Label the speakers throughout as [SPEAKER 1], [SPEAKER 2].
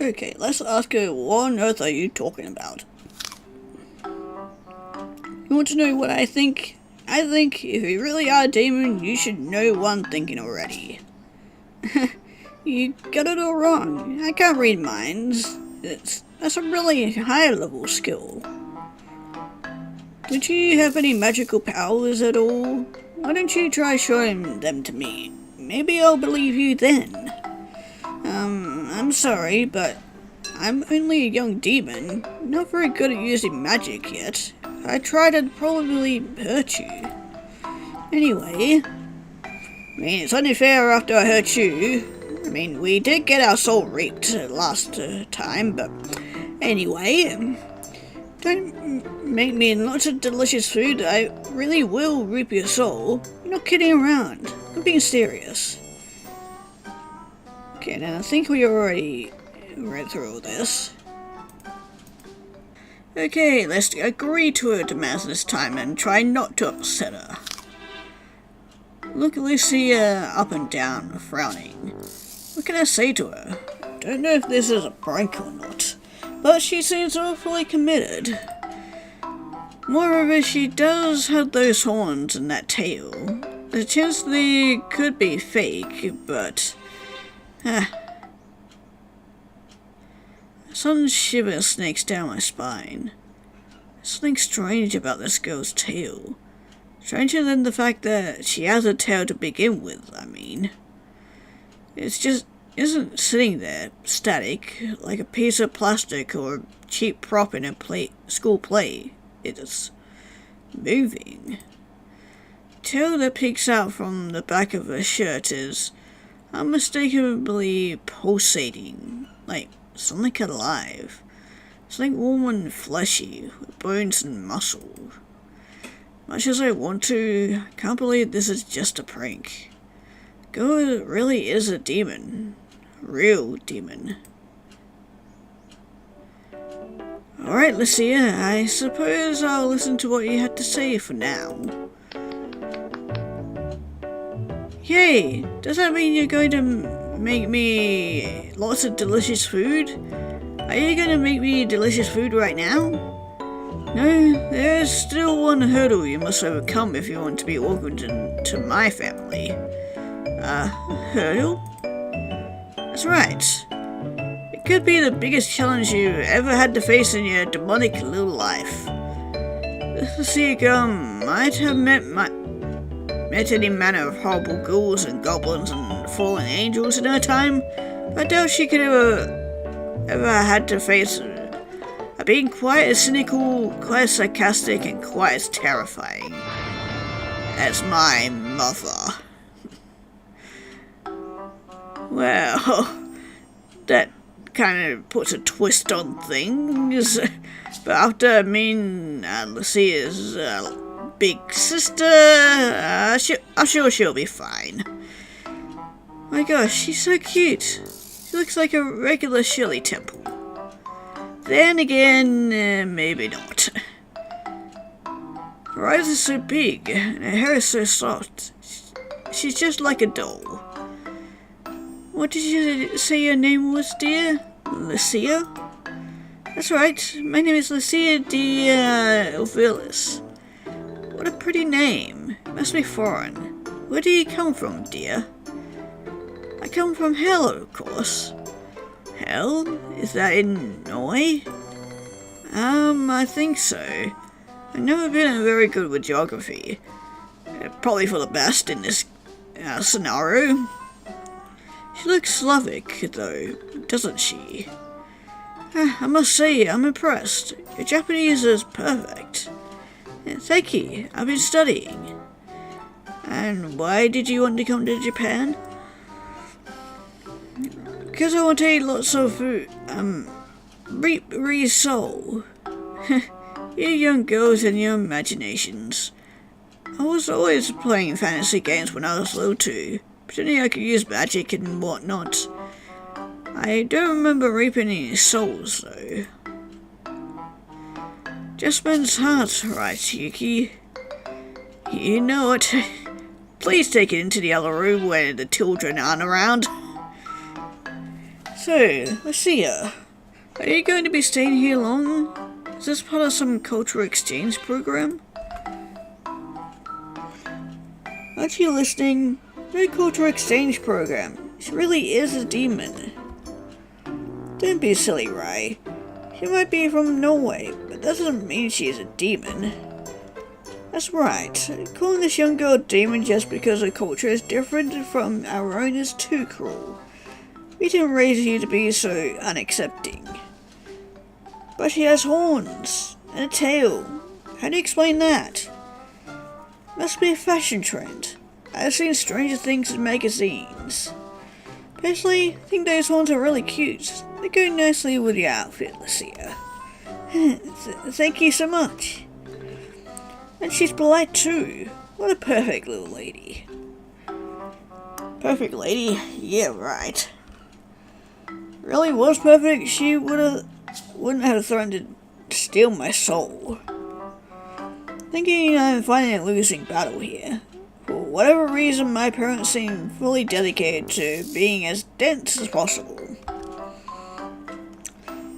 [SPEAKER 1] Okay, let's ask her, what on earth are you talking about? You want to know what I think? I think if you really are a demon, you should know what I'm thinking already. You got it all wrong. I can't read minds. That's a really high level skill. Don't you have any magical powers at all? Why don't you try showing them to me? Maybe I'll believe you then. I'm sorry, but I'm only a young demon, not very good at using magic yet. If I tried, I'd probably hurt you. Anyway, it's only fair after I hurt you. We did get our soul reaped last time, but anyway, don't make me lots of delicious food. I really will reap your soul. I'm not kidding around. I'm being serious. Okay, now I think we already read through all this. Okay, let's agree to her demands this time and try not to upset her. Look at Lucia up and down, frowning. What can I say to her? Don't know if this is a prank or not, but she seems awfully committed. Moreover, she does have those horns and that tail. The chance they could be fake, but... Some shiver snakes down my spine. There's something strange about this girl's tail. Stranger than the fact that she has a tail to begin with, It's just isn't sitting there, static, like a piece of plastic or a cheap prop in a school play. It's moving. Tail that peeks out from the back of her shirt is unmistakably pulsating, like something alive. Something warm and fleshy, with bones and muscle. Much as I want to, I can't believe this is just a prank. Girl really is a demon. Real demon. Alright, Lucia, I suppose I'll listen to what you had to say for now. Yay! Does that mean you're going to make me lots of delicious food? Are you going to make me delicious food right now? No, there's still one hurdle you must overcome if you want to be welcomed into my family. Hurdle? That's right. It could be the biggest challenge you ever had to face in your demonic little life. This sea girl might have met any manner of horrible ghouls and goblins and fallen angels in her time, but I doubt she could ever had to face being quite as cynical, quite as sarcastic, and quite as terrifying as my mother. Well, that kind of puts a twist on things, but after Lucia's big sister, I'm sure she'll be fine. My gosh, she's so cute. She looks like a regular Shirley Temple. Then again, maybe not. Her eyes are so big, and her hair is so soft. She's just like a doll. What did you say your name was, dear? Lucia? That's right, my name is Lucia de Ovilis. What a pretty name. It must be foreign. Where do you come from, dear? I come from hell, of course. Hell? Is that in Norway? I think so. I've never been very good with geography. Probably for the best in this scenario. She looks Slavic, though, doesn't she? I must say, I'm impressed. Your Japanese is perfect. Thank you. I've been studying. And why did you want to come to Japan? Because I want to eat lots of food. Reap soul. You young girls and your imaginations. I was always playing fantasy games when I was little too, pretending I could use magic and whatnot. I don't remember reaping any souls though. Just man's heart, right, Yuki? You know it. Please take it into the other room where the children aren't around. So, Lucia, are you going to be staying here long? Is this part of some cultural exchange program? Aren't you listening? No cultural exchange program. She really is a demon. Don't be silly, Rai. She might be from Norway, but that doesn't mean she is a demon. That's right. Calling this young girl a demon just because her culture is different from our own is too cruel. We didn't raise you to be so unaccepting. But she has horns and a tail. How do you explain that? Must be a fashion trend. I've seen stranger things in magazines. Personally, I think those horns are really cute. They go nicely with your outfit, Lucia. Thank you so much. And she's polite too. What a perfect little lady. Perfect lady? Yeah, right. Really was perfect, she wouldn't have threatened to steal my soul. Thinking I'm fighting a losing battle here. For whatever reason, my parents seem fully dedicated to being as dense as possible.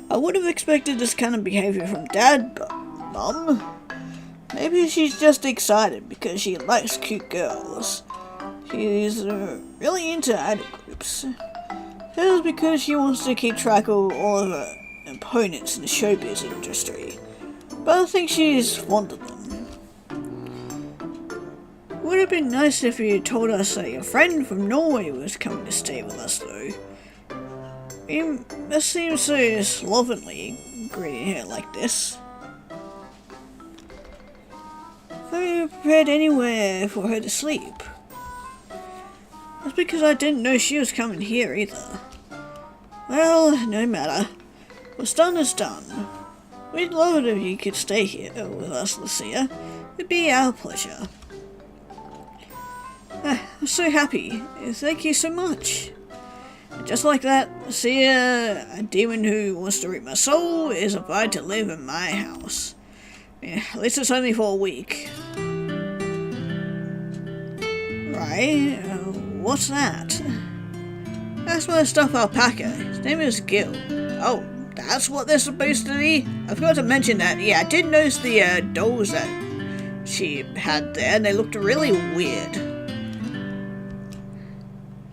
[SPEAKER 1] I would have expected this kind of behavior from Dad, but Mum? Maybe she's just excited because she likes cute girls. She's really into idol groups. That is because she wants to keep track of all of her opponents in the showbiz industry. But I think she's fond of them. Would have been nice if you told us that your friend from Norway was coming to stay with us, though. You must seem so slovenly greeting her like this. Thought you prepared anywhere for her to sleep. That's because I didn't know she was coming here either. Well, no matter. What's done is done. We'd love it if you could stay here with us, Lucia. It'd be our pleasure. I'm so happy. Thank you so much. Just like that, Lucia, a demon who wants to reap my soul, is invited to live in my house. Yeah, at least it's only for a week. Right, what's that? That's my stuffed alpaca. His name is Gil. Oh, that's what they're supposed to be? I forgot to mention that. Yeah, I did notice the dolls that she had there, and they looked really weird.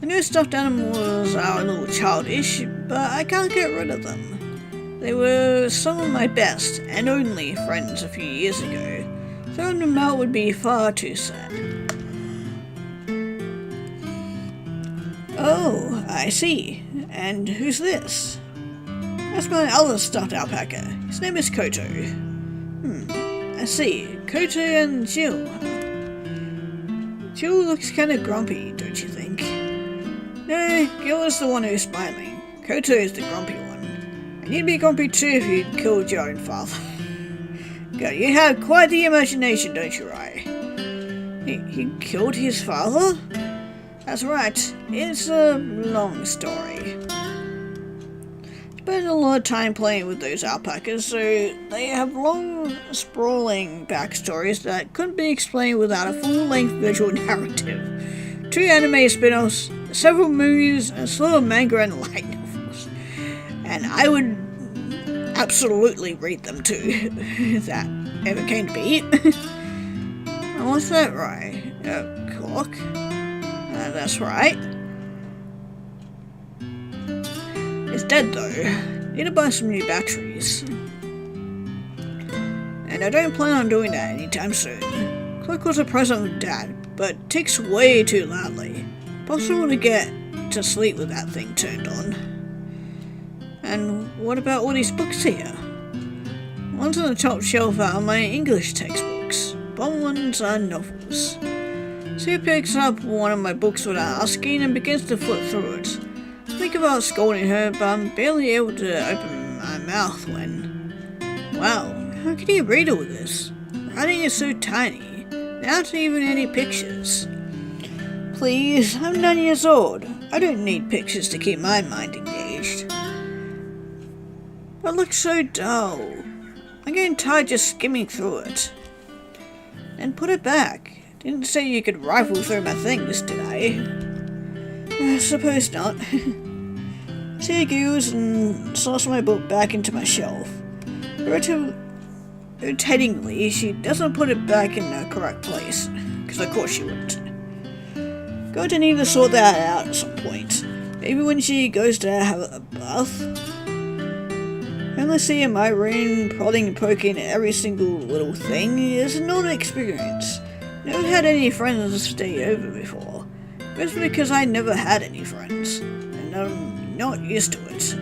[SPEAKER 1] The new stuffed animals are a little childish, but I can't get rid of them. They were some of my best and only friends a few years ago. Throwing them out would be far too sad. Oh, I see. And who's this? That's my other stuffed alpaca. His name is Koto. I see. Koto and Jill. Jill looks kinda grumpy, don't you think? No, Gil is the one who's smiling. Koto is the grumpy one. And you'd be grumpy too if you'd killed your own father. God, you have quite the imagination, don't you, Rai? He killed his father? That's right. It's a long story. Spent a lot of time playing with those alpacas, so they have long, sprawling backstories that couldn't be explained without a full-length visual narrative. 2 anime spin-offs, several movies, a slew of manga and light novels. And I would absolutely read them too, if that ever came to be. And what's that, right? A clock? That's right. It's dead though. Need to buy some new batteries. And I don't plan on doing that anytime soon. Clock was a present from Dad, but ticks way too loudly. Possible to get to sleep with that thing turned on. And what about all these books here? One's on the top shelf are my English textbooks. Bottom ones are novels. So he picks up one of my books without asking and begins to flip through it. I think about scolding her, but I'm barely able to open my mouth when... Wow, how can you read all this? Writing is so tiny. There aren't even any pictures. Please, I'm 9 years old. I don't need pictures to keep my mind engaged. It looks so dull. I'm getting tired just skimming through it. And put it back. Didn't say you could rifle through my things, did I? I suppose not. She goes and slots my book back into my shelf. Irritatingly, she doesn't put it back in the correct place, because of course she wouldn't. Going to need to sort that out at some point. Maybe when she goes to have a bath. Endlessly in my room, prodding and poking at every single little thing is an old experience. Never had any friends stay over before. Mostly because I never had any friends, and I'm not used to it.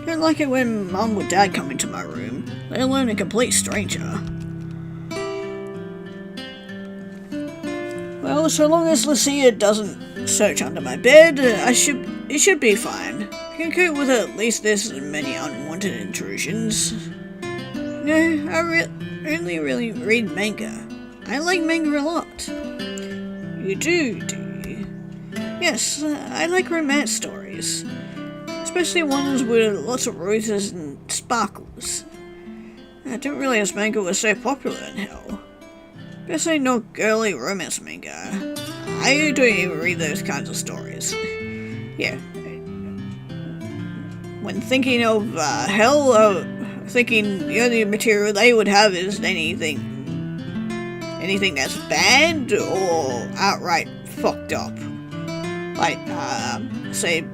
[SPEAKER 1] Don't like it when Mum or Dad come into my room, let alone a complete stranger. Well, so long as Lucia doesn't search under my bed, it should be fine. I can cope with at least this many unwanted intrusions. No, I only really read manga. I like manga a lot. You do you? Yes, I like romance stories. Especially ones with lots of roses and sparkles. I didn't realize manga was so popular in hell. Especially not girly romance manga. I don't even read those kinds of stories. Yeah. When thinking of hell, thinking the only material they would have is anything that's bad or outright fucked up. Like, say,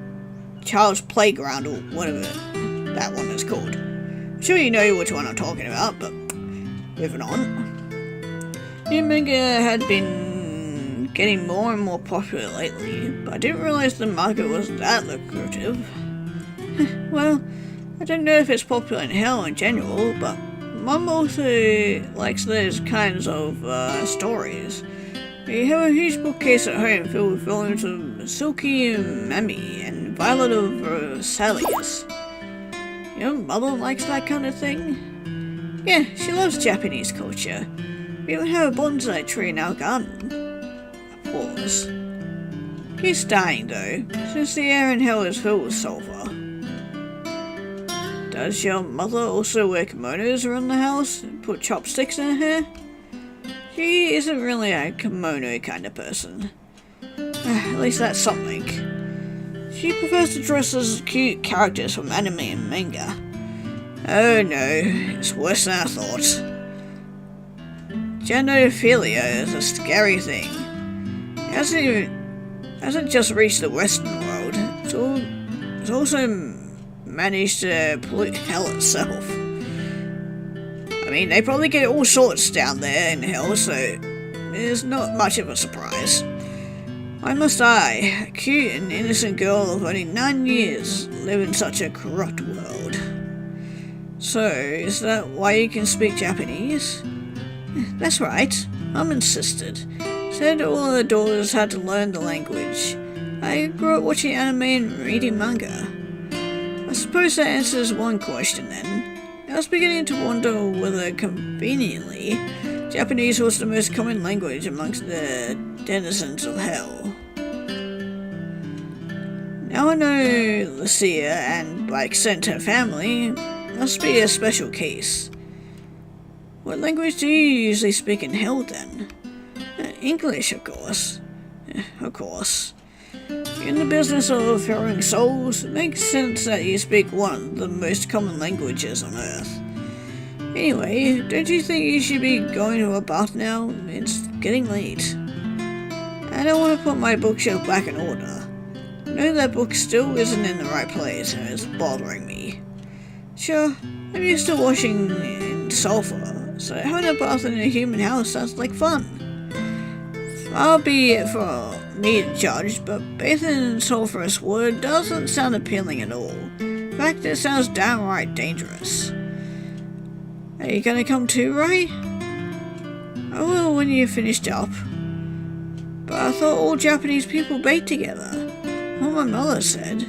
[SPEAKER 1] Child's Playground or whatever that one is called. I'm sure you know which one I'm talking about, but moving on. New manga had been getting more and more popular lately, but I didn't realize the market was that lucrative. Well, I don't know if it's popular in hell in general, but Mum also likes those kinds of stories. We have a huge bookcase at home filled with volumes of Silky Mami and Violet of Versailles. Your mother likes that kind of thing? Yeah, she loves Japanese culture. We even have a bonsai tree in our garden. A pause. He's dying though, since the air in hell is filled with sulfur. Does your mother also wear kimonos around the house and put chopsticks in her hair? She isn't really a kimono kind of person. At least that's something. She prefers to dress as cute characters from anime and manga. Oh no, it's worse than I thought. Genophilia is a scary thing. It hasn't just reached the Western world, it's also managed to pollute hell itself. I mean, they probably get all sorts down there in hell, so it's not much of a surprise. Why must I, a cute and innocent girl of only 9 years, live in such a corrupt world? So, is that why you can speak Japanese? That's right, Mum insisted. Said all her daughters had to learn the language. I grew up watching anime and reading manga. I suppose that answers one question then. I was beginning to wonder whether, conveniently, Japanese was the most common language amongst the denizens of hell. Now I know Lucia, and by extent her family, must be a special case. What language do you usually speak in hell then? English, of course. Of course. In the business of ferrying souls, it makes sense that you speak one of the most common languages on Earth. Anyway, don't you think you should be going to a bath now? It's getting late. I don't want to put my bookshelf back in order. I know that book still isn't in the right place and it's bothering me. Sure, I'm used to washing in sulfur, so having a bath in a human house sounds like fun. Far be it for me to judge, but bathing in sulfurous water doesn't sound appealing at all. In fact, it sounds downright dangerous. Are you gonna come too, Ray? I will when you're finished up. But I thought all Japanese people bathe together. What my mother said.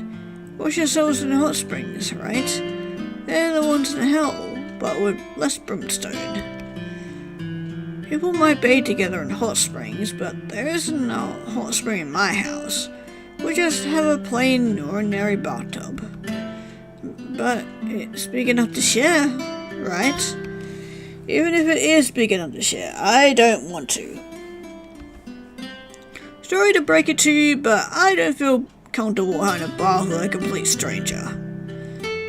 [SPEAKER 1] Wash yourselves in hot springs, right? They're the ones in hell, but with less brimstone. People might bathe together in hot springs, but there isn't a hot spring in my house. We just have a plain, ordinary bathtub. But it's big enough to share, right? Even if it is big enough to share, I don't want to. Sorry to break it to you, but I don't feel comfortable having a bath with a complete stranger.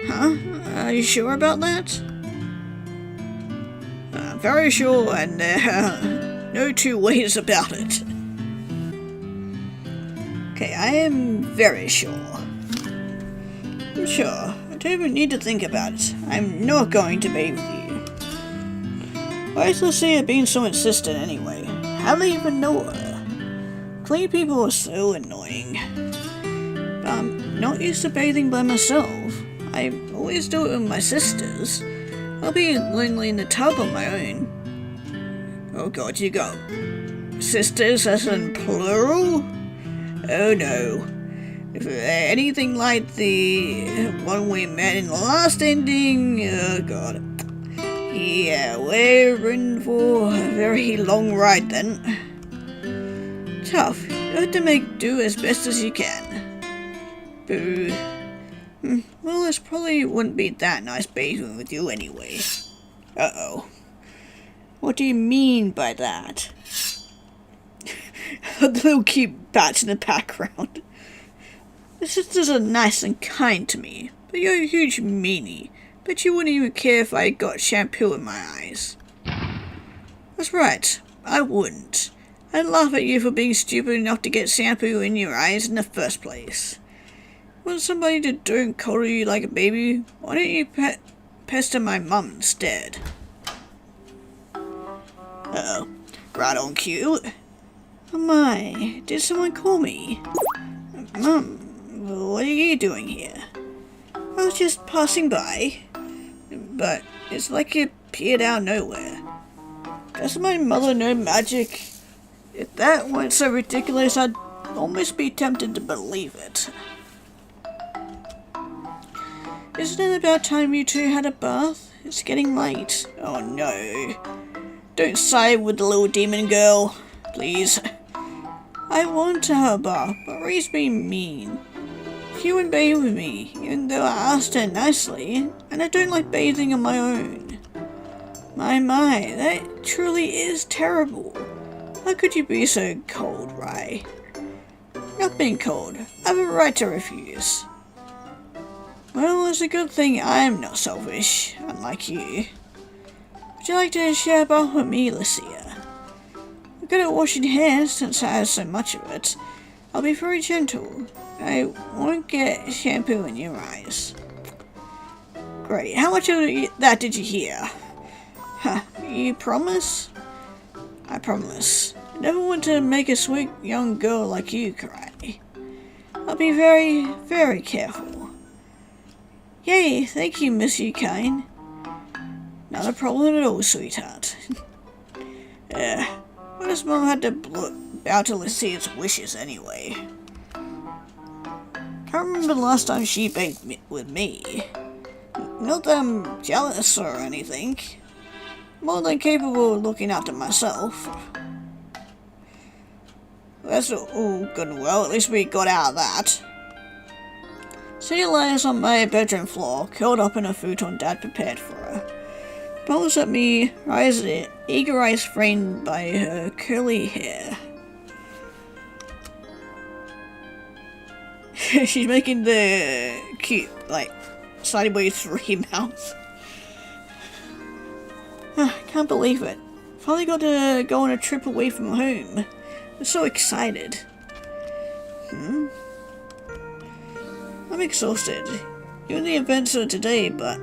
[SPEAKER 1] Huh? Are you sure about that? Very sure, and no two ways about it. Okay, I am very sure. I'm sure. I don't even need to think about it. I'm not going to be with you. Why is Lucia being so insistent anyway? How do I even know her? Clean people are so annoying. But I'm not used to bathing by myself. I always do it with my sisters. I'll be lonely in the tub on my own. Oh god, you got sisters as in plural? Oh no. If anything like the one we met in the last ending, oh god. Yeah, we're in for a very long ride then. Tough. You have to make do as best as you can. Boo. Well, this probably wouldn't be that nice bathing with you anyway. Uh-oh. What do you mean by that? The little cute bats in the background. The sisters are nice and kind to me, but you're a huge meanie. Bet you wouldn't even care if I got shampoo in my eyes. That's right, I wouldn't. I'd laugh at you for being stupid enough to get shampoo in your eyes in the first place. Want somebody to don't coddle you like a baby? Why don't you pester my mum instead? Uh-oh. Right on cue. Oh my, did someone call me? Mum, what are you doing here? I was just passing by. But it's like you appeared out of nowhere. Does my mother know magic? If that weren't so ridiculous, I'd almost be tempted to believe it. Isn't it about time you two had a bath? It's getting late. Oh no. Don't side with the little demon girl, please. I want to have a bath, but Ree's being mean. She wouldn't bathe with me, even though I asked her nicely, and I don't like bathing on my own. My, that truly is terrible. How could you be so cold, Rai? Not being cold. I have a right to refuse. Well, it's a good thing I'm not selfish, unlike you. Would you like to share a bath with me, Lucia? I'm good at washing hair since I have so much of it. I'll be very gentle. I won't get shampoo in your eyes. Great. How much of that did you hear? Huh. You promise? I promise. I never want to make a sweet young girl like you cry. I'll be very, very careful. Yay, thank you, Miss Yukine. Not a problem at all, sweetheart. What does Mom had to bow to Lucia's wishes anyway? Can't remember the last time she bathed with me. Not that I'm jealous or anything. More than capable of looking after myself. That's all good and well, at least we got out of that. She lies on my bedroom floor, curled up in a futon Dad prepared for her. Bubbles at me, eager eyes framed by her curly hair. She's making the cute, sideways 3 mouth. Can't believe it. Finally got to go on a trip away from home. I'm so excited. I'm exhausted. Even the events of today, but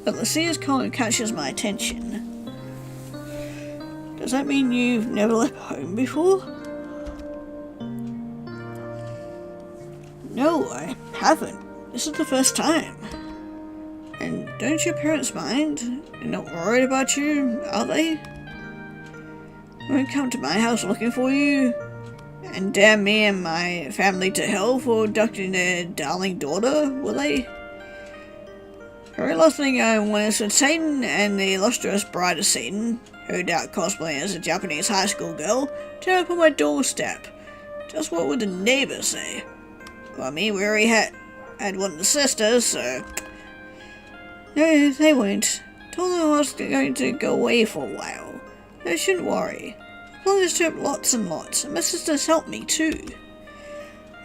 [SPEAKER 1] Lucia's comment catches my attention. Does that mean you've never left home before? No, I haven't. This is the first time. And don't your parents mind? They're not worried about you, are they? Won't come to my house looking for you? And damn me and my family to hell for abducting their darling daughter, will they? Very last thing I want is for Satan and the illustrious bride of Satan, no doubt cosplaying as a Japanese high school girl, turn up on my doorstep. Just what would the neighbors say? Well, I mean, we already had one of the sisters, so... No, they won't. Told them I was going to go away for a while. They shouldn't worry. I planned this trip lots and lots, and my sisters helped me too.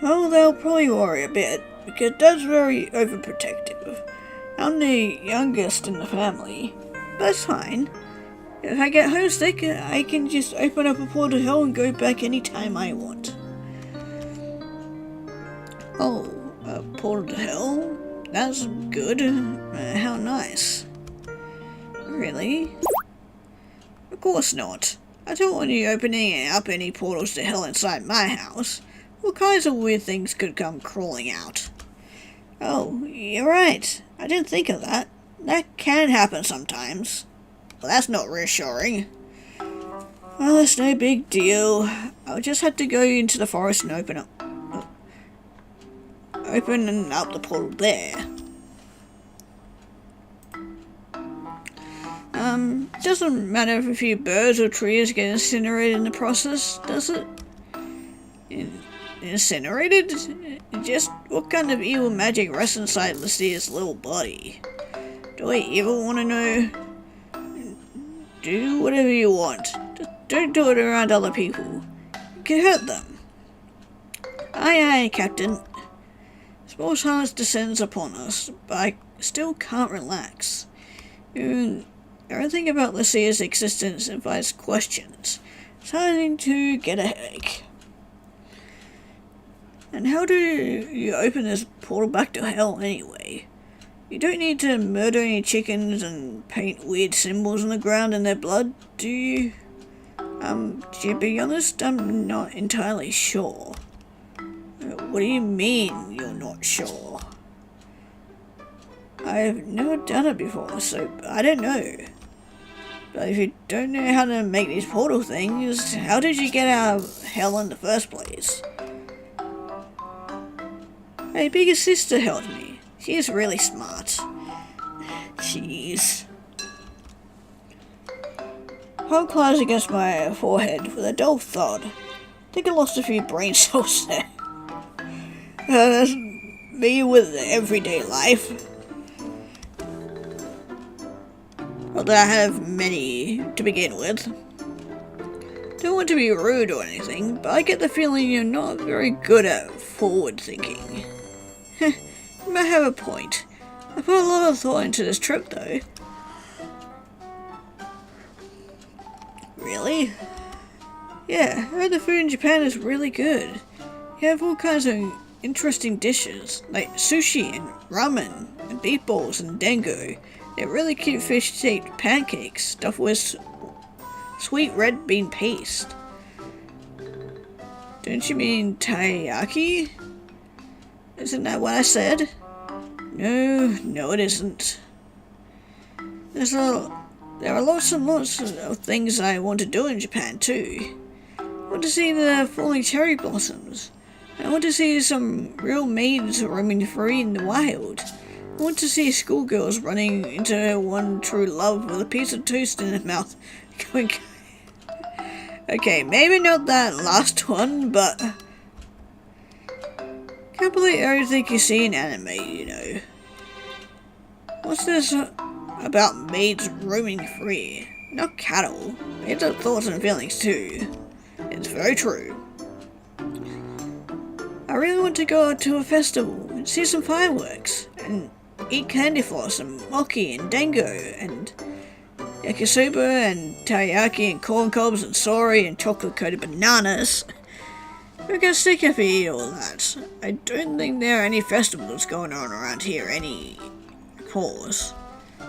[SPEAKER 1] Oh, they'll probably worry a bit, because Dad's very overprotective. I'm the youngest in the family. But it's fine. If I get homesick, I can just open up a portal to hell and go back anytime I want. Oh, a portal to hell? That's good. How nice. Really? Of course not. I don't want you opening up any portals to hell inside my house. What kinds of weird things could come crawling out? Oh, you're right. I didn't think of that. That can happen sometimes. Well, that's not reassuring. Well, it's no big deal. I'll just have to go into the forest and open up the portal there. Doesn't matter if a few birds or trees get incinerated in the process, does it? Incinerated? Just what kind of evil magic rests inside Lucia's little body? Do I ever want to know? Do whatever you want. Just don't do it around other people. You can hurt them. Aye, aye, Captain. Small silence descends upon us, but I still can't relax. Everything about Lucia's existence invites questions. Starting to get a headache. And how do you open this portal back to hell anyway? You don't need to murder any chickens and paint weird symbols on the ground in their blood, do you? To be honest, I'm not entirely sure. What do you mean you're not sure? I've never done it before, so I don't know. But if you don't know how to make these portal things, how did you get out of hell in the first place? My bigger sister helped me. She's really smart. Jeez. Palm closed against my forehead with a dull thud. I think I lost a few brain cells there. That's me with everyday life. Not that I have many to begin with. Don't want to be rude or anything, but I get the feeling you're not very good at forward thinking. You might have a point. I put a lot of thought into this trip though. Really? Yeah, I heard the food in Japan is really good. You have all kinds of interesting dishes, like sushi and ramen and beef balls and dango. They're really cute fish-shaped pancakes stuffed with sweet red bean paste. Don't you mean teriyaki? Isn't that what I said? No it isn't. There are lots and lots of things I want to do in Japan too. I want to see the falling cherry blossoms. I want to see some real maids roaming free in the wild. I want to see schoolgirls running into one true love with a piece of toast in their mouth. Going, okay, maybe not that last one, but can't believe everything you see in anime, you know. What's this about maids roaming free? Not cattle. Maids have thoughts and feelings too. It's very true. I really want to go to a festival and see some fireworks and eat candy floss and mochi and dango and yakisoba and teriyaki and corn cobs and sori and chocolate coated bananas. We're gonna stick if we eat all that. I don't think there are any festivals going on around here any pause.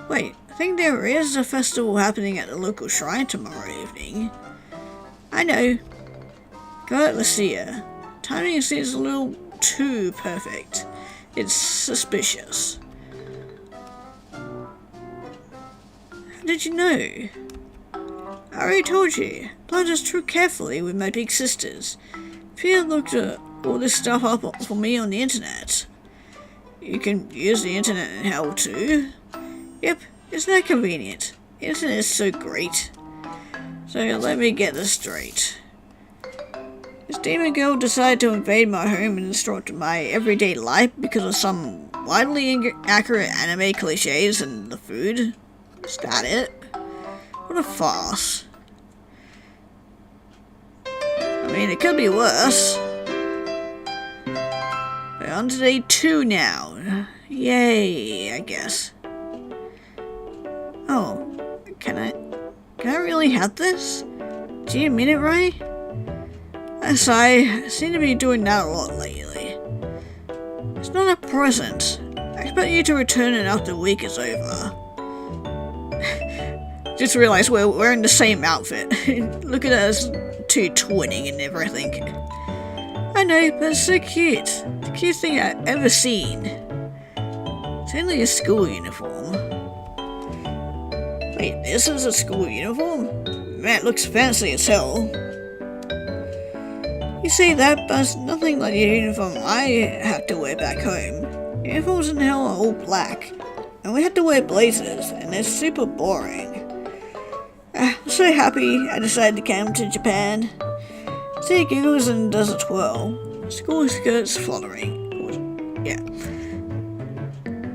[SPEAKER 1] Wait, I think there is a festival happening at the local shrine tomorrow evening. I know. Got it, Lucia. Timing seems a little too perfect. It's suspicious. How did you know? I already told you. Planned this trip carefully with my big sisters. Pia looked all this stuff up for me on the internet. You can use the internet in hell too. Yep, isn't that convenient? The internet is so great. So let me get this straight. This demon girl decided to invade my home and disrupt my everyday life because of some widely inaccurate anime cliches and the food? Is that it? What a farce. I mean, it could be worse. on to day 2 now. Yay, I guess. Oh, can I really have this? Do you mean it, Ray? Yes, I seem to be doing that a lot lately. It's not a present. I expect you to return it after the week is over. Just realised we're wearing the same outfit. Look at us two twinning and everything. I know, but it's so cute. The cutest thing I've ever seen. It's only a school uniform. Wait, this is a school uniform? Man, it looks fancy as hell. You say that, but it's nothing like the uniform I have to wear back home. Uniforms in hell are all black, and we had to wear blazers, and they're super boring. I'm so happy I decided to come to Japan. See giggles and does a twirl. School skirts fluttering. Yeah.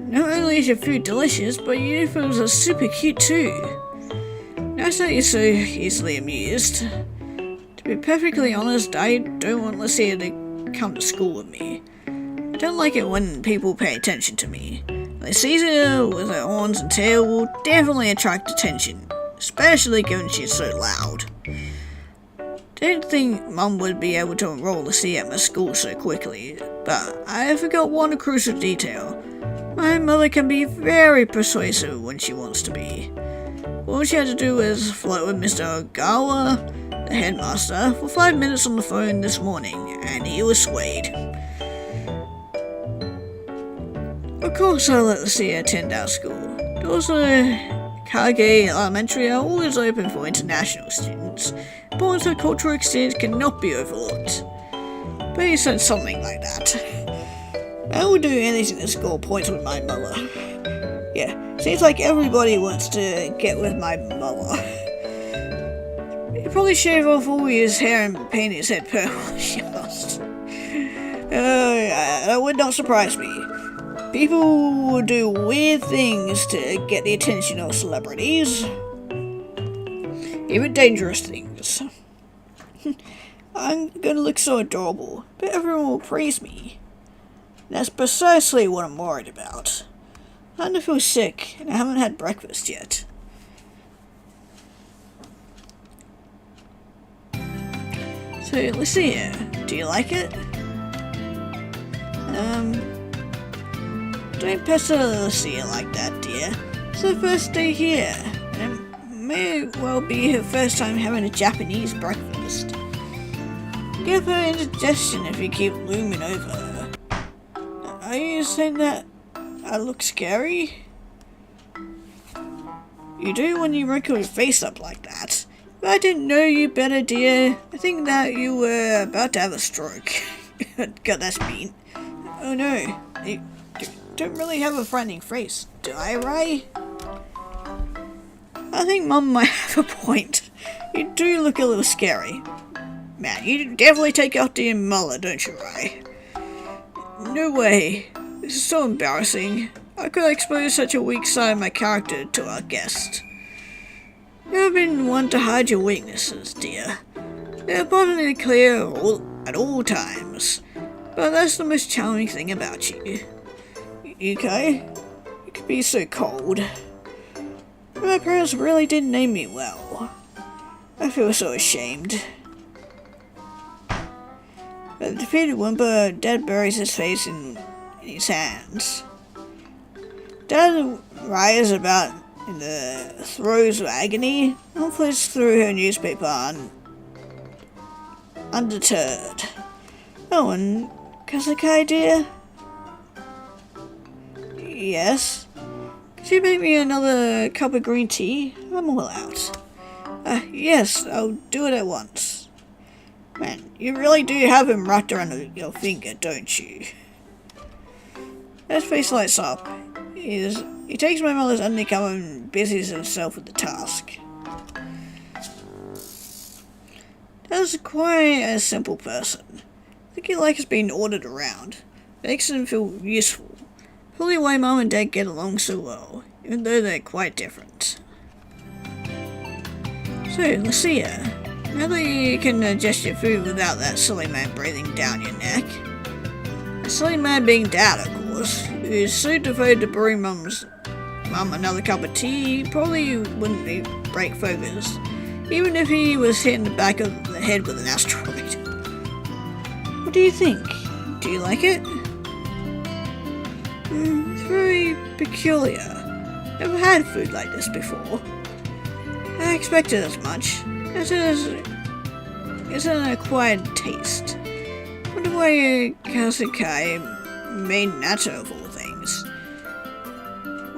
[SPEAKER 1] Not only is your food delicious, but your uniforms are super cute too. Nice that you're so easily amused. To be perfectly honest, I don't want Lucia to come to school with me. I don't like it when people pay attention to me. Lucia with her horns and tail will definitely attract attention, especially given she's so loud. Don't think Mum would be able to enroll Lucia at my school so quickly, but I forgot one crucial detail. My mother can be very persuasive when she wants to be. All she had to do was flirt with Mr. Ogawa, the headmaster, for 5 minutes on the phone this morning, and he was swayed. Of course I'll let Lucia attend our school. Doors to Kage Elementary are always open for international students. Importance of cultural exchange cannot be overlooked. But he said something like that. I will do anything to score points with my mother. Yeah, seems like everybody wants to get with my mother. He'd probably shave off all his hair and paint his head purple, she must. That would not surprise me. People will do weird things to get the attention of celebrities. Even dangerous things. I'm gonna look so adorable, but everyone will praise me. That's precisely what I'm worried about. I kind of feel sick, and I haven't had breakfast yet. So, Lucia, do you like it? Don't pester Lucia like that, dear. It's her first day here, and it may well be her first time having a Japanese breakfast. Give her indigestion if you keep looming over her. Are you saying that I look scary? You do when you wrinkle your face up like that. If I didn't know you better, dear, I think that you were about to have a stroke. God, that's mean. Oh no, you don't really have a frightening face, do I, Ray? I think Mum might have a point. You do look a little scary. Man, you definitely take after your mother, don't you, Ray? No way. This is so embarrassing. I could expose such a weak side of my character to our guest. You've been one to hide your weaknesses, dear. They're abundantly clear at all times. But that's the most charming thing about you. Okay? You could be so cold. My parents really did name me well. I feel so ashamed. At the defeated whimper, Dad buries his face in his hands. Dad writhes about in the throes of agony and flips through her newspaper undeterred. Oh, and Kasakai, dear? Yes? Could you make me another cup of green tea? I'm all out. Yes, I'll do it at once. Man, you really do have him wrapped around your finger, don't you? His face lights up. He takes my mother's undercover and busies himself with the task. Dad's quite a simple person. I think he likes being ordered around. Makes him feel useful. Probably why Mum and Dad get along so well, even though they're quite different. So, Lucia, now that you can digest your food without that silly man breathing down your neck, I silly man being Dad, of course, who's so devoted to brewing Mum another cup of tea, he probably wouldn't break focus, even if he was hit in the back of the head with an asteroid. What do you think? Do you like it? It's very peculiar. Never had food like this before. I expected as much. It's an acquired taste. Wonder why Kasukai made natto of all things,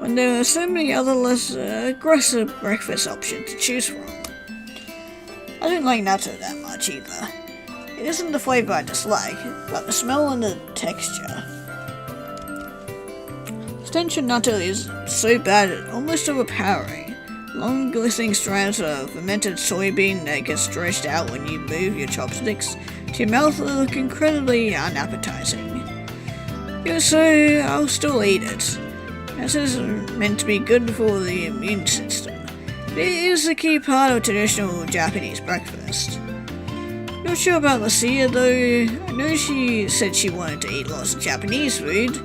[SPEAKER 1] when there are so many other less aggressive breakfast options to choose from. I don't like natto that much either. It isn't the flavour I dislike, but the smell and the texture. The stench of natto is so bad it's almost overpowering. Long glistening strands of fermented soybean that get stretched out when you move your chopsticks to your mouth look incredibly unappetizing. Even so, I'll still eat it. This is meant to be good for the immune system. It is a key part of traditional Japanese breakfast. Not sure about Lucia though. I know she said she wanted to eat lots of Japanese food.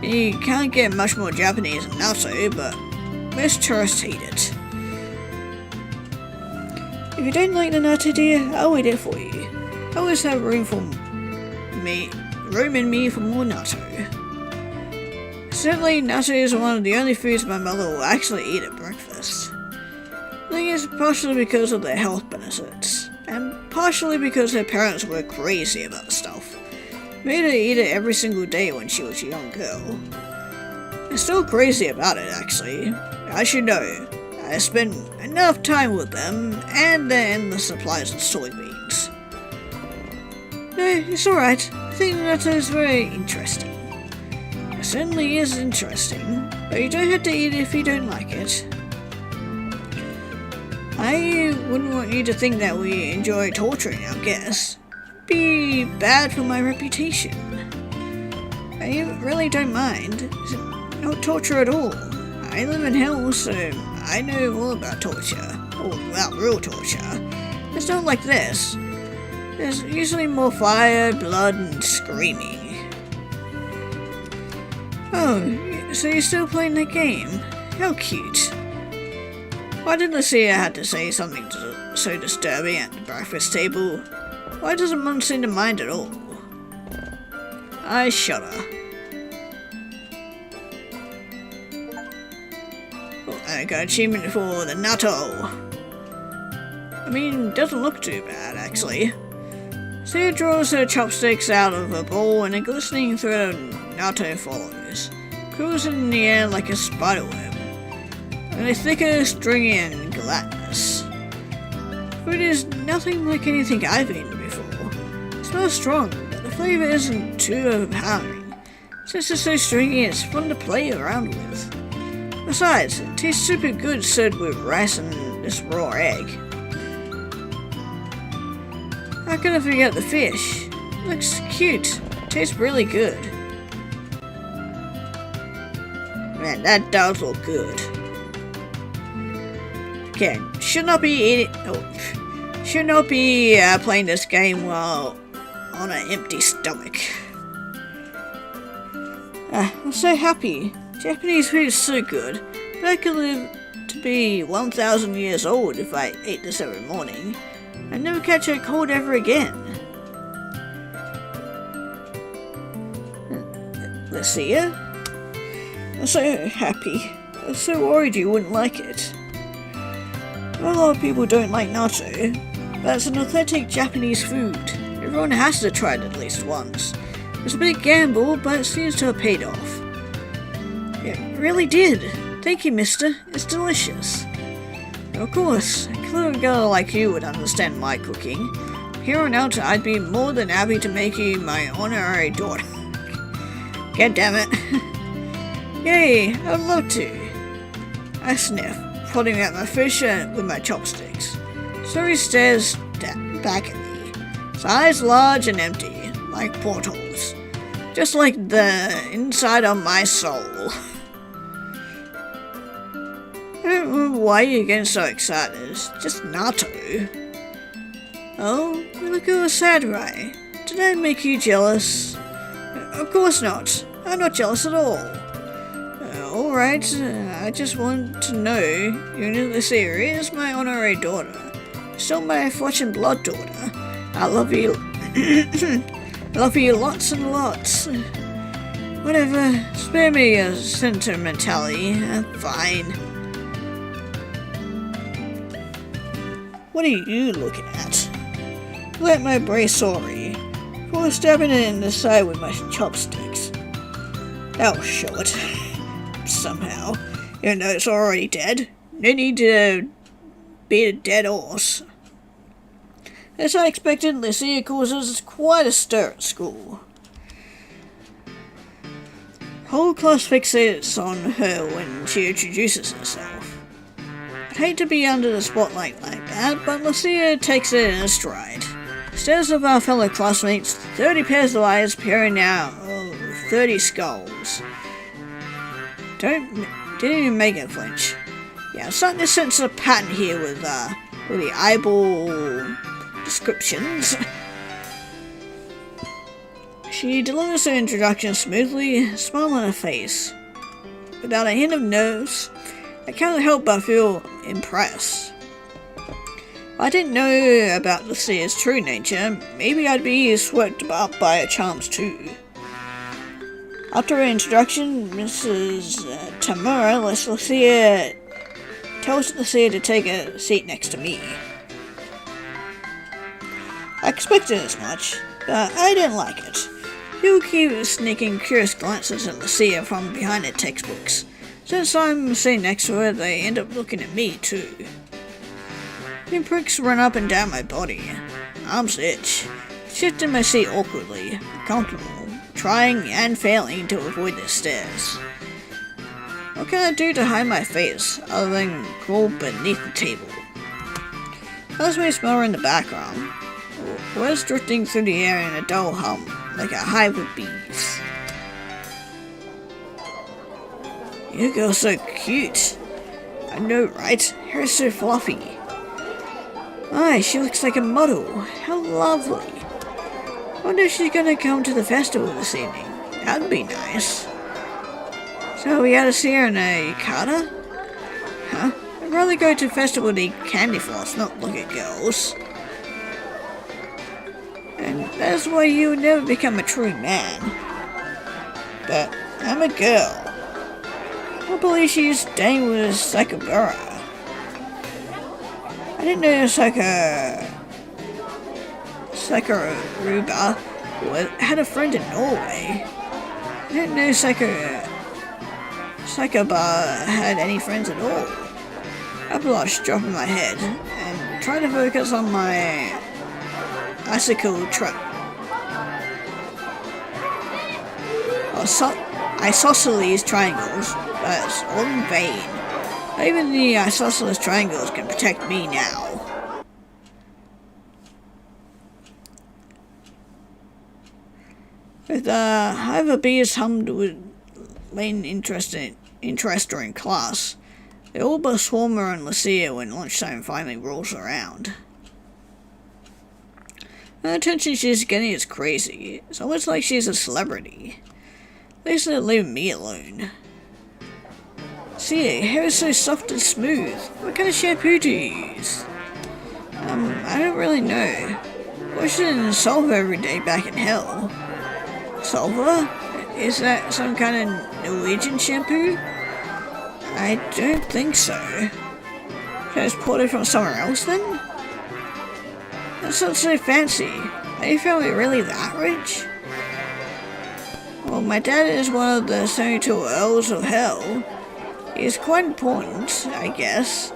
[SPEAKER 1] You can't get much more Japanese than natto, but most tourists hate it. If you don't like the natto, dear, I'll eat it for you. I always have room in me for more natto. Certainly, natto is one of the only foods my mother will actually eat at breakfast. I think it's partially because of the health benefits, and partially because her parents were crazy about the stuff. Made her eat it every single day when she was a young girl. They're still crazy about it, actually. As you know, I spent enough time with them and their endless supplies of soybeans. No, it's alright. I think natto is very interesting. It certainly is interesting, but you don't have to eat it if you don't like it. I wouldn't want you to think that we enjoy torturing our guests. It'd be bad for my reputation. I really don't mind. It's not torture at all. I live in hell, so I know all about torture. All about real torture. It's not like this. There's usually more fire, blood, and screaming. Oh, so you're still playing the game? How cute. Why did Lucia have to say something so disturbing at the breakfast table? Why doesn't Mum seem to mind at all? I shudder. I got achievement for the natto. I mean, doesn't look too bad, actually. Sia draws her chopsticks out of a bowl and a glistening thread of natto follows, curls in the air like a spiderweb, only thicker, stringy, and gelatinous. Food is nothing like anything I've eaten before. It smells strong, but the flavour isn't too overpowering. Since it's so stringy, it's fun to play around with. Besides, it tastes super good served with rice and this raw egg. How can I forget the fish? It looks cute. It tastes really good. Man, that does look good. Okay, should not be playing this game while on an empty stomach. I'm so happy. Japanese food is so good, but I could live to be 1,000 years old if I ate this every morning. I'd never catch a cold ever again. Lucia? I'm so happy. I was so worried you wouldn't like it. A lot of people don't like natto, but it's an authentic Japanese food. Everyone has to try it at least once. It's a big gamble, but it seems to have paid off. It really did. Thank you, mister. It's delicious. Of course, a clever girl like you would understand my cooking. Here on out, I'd be more than happy to make you my honorary daughter. God damn it. Yay, I'd love to. I sniff, prodding at my fish with my chopsticks. So he stares back at me, his eyes large and empty, like portals. Just like the inside of my soul. I don't know why you're getting so excited. It's just natto. Oh, you look all sad, right? Did I make you jealous? Of course not. I'm not jealous at all. Alright, I just want to know, Lucia is my honorary daughter. Still my flesh and blood daughter. I love you. I love you lots and lots. Whatever, spare me your sentimentality. Fine. What are you looking at? Let my brace sorry. For stabbing it in the side with my chopsticks. I'll show it. Somehow. Even though it's already dead. No need to beat a dead horse. As I expected, Lucia causes quite a stir at school. Whole class fixates on her when she introduces herself. I'd hate to be under the spotlight like that, but Lucia takes it in a stride. Stares of our fellow classmates, 30 pairs of eyes peering out of 30 skulls. Didn't even make it flinch. Yeah, I'm starting to sense a pattern here with the eyeball descriptions. She delivers her introduction smoothly, smile on her face. Without a hint of nerves, I can't help but feel impressed. If I didn't know about Lucia's true nature, maybe I'd be swept up by her charms too. After her introduction, Mrs. Tamura tells Lucia to take a seat next to me. I expected as much, but I didn't like it. People keep sneaking curious glances at Lucia from behind their textbooks. Since I'm sitting next to her, they end up looking at me too. The pricks run up and down my body. Arms itch. Shifting my seat awkwardly, uncomfortable, trying and failing to avoid their stares. What can I do to hide my face, other than crawl beneath the table? Classmates smell in the background. Words drifting through the air in a dull hum, like a hive of bees. You girl's so cute. I know, right? Hair's so fluffy. My, she looks like a model. How lovely. Wonder if she's gonna come to the festival this evening. That'd be nice. So we ought to see her in a yukata? Huh? I'd rather go to a festival to eat candy floss, not look at girls. And that's why you would never become a true man. But I'm a girl. I believe she's staying with Sakabura. I didn't know Sakaruba had a friend in Norway. I didn't know Sakaba had any friends at all. I blushed, dropping my head, and tried to focus on my isosceles triangles, but it's all in vain. Not even the isosceles triangles can protect me now. With however beers hummed with latent interest during class, they all but swarm around Lucia when lunchtime finally rolls around. The attention she's getting is crazy. It's almost like she's a celebrity. At least they'll leave me alone. See, hair is so soft and smooth. What kind of shampoo do you use? I don't really know. Washing sulfur every day back in hell. Sulfur? Is that some kind of Norwegian shampoo? I don't think so. Should I just pull it from somewhere else then? That's not so fancy. Are your family really that rich? Well, my dad is one of the 72 Earls of Hell. He's quite important, I guess.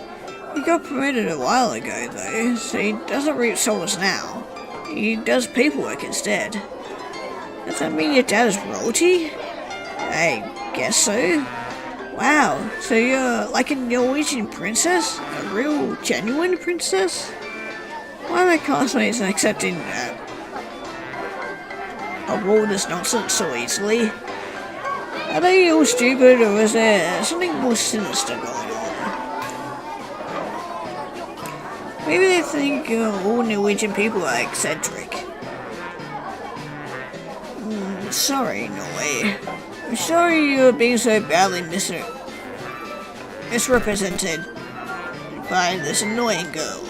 [SPEAKER 1] He got promoted a while ago, though, so he doesn't reap souls now. He does paperwork instead. Does that mean your dad is royalty? I guess so. Wow, so you're like a Norwegian princess? A real, genuine princess? Why are my classmates accepting of all this nonsense so easily? Are they all stupid, or is there something more sinister going on? Maybe they think all Norwegian people are eccentric. Sorry, Norway. I'm sorry you're being so badly misrepresented by this annoying girl.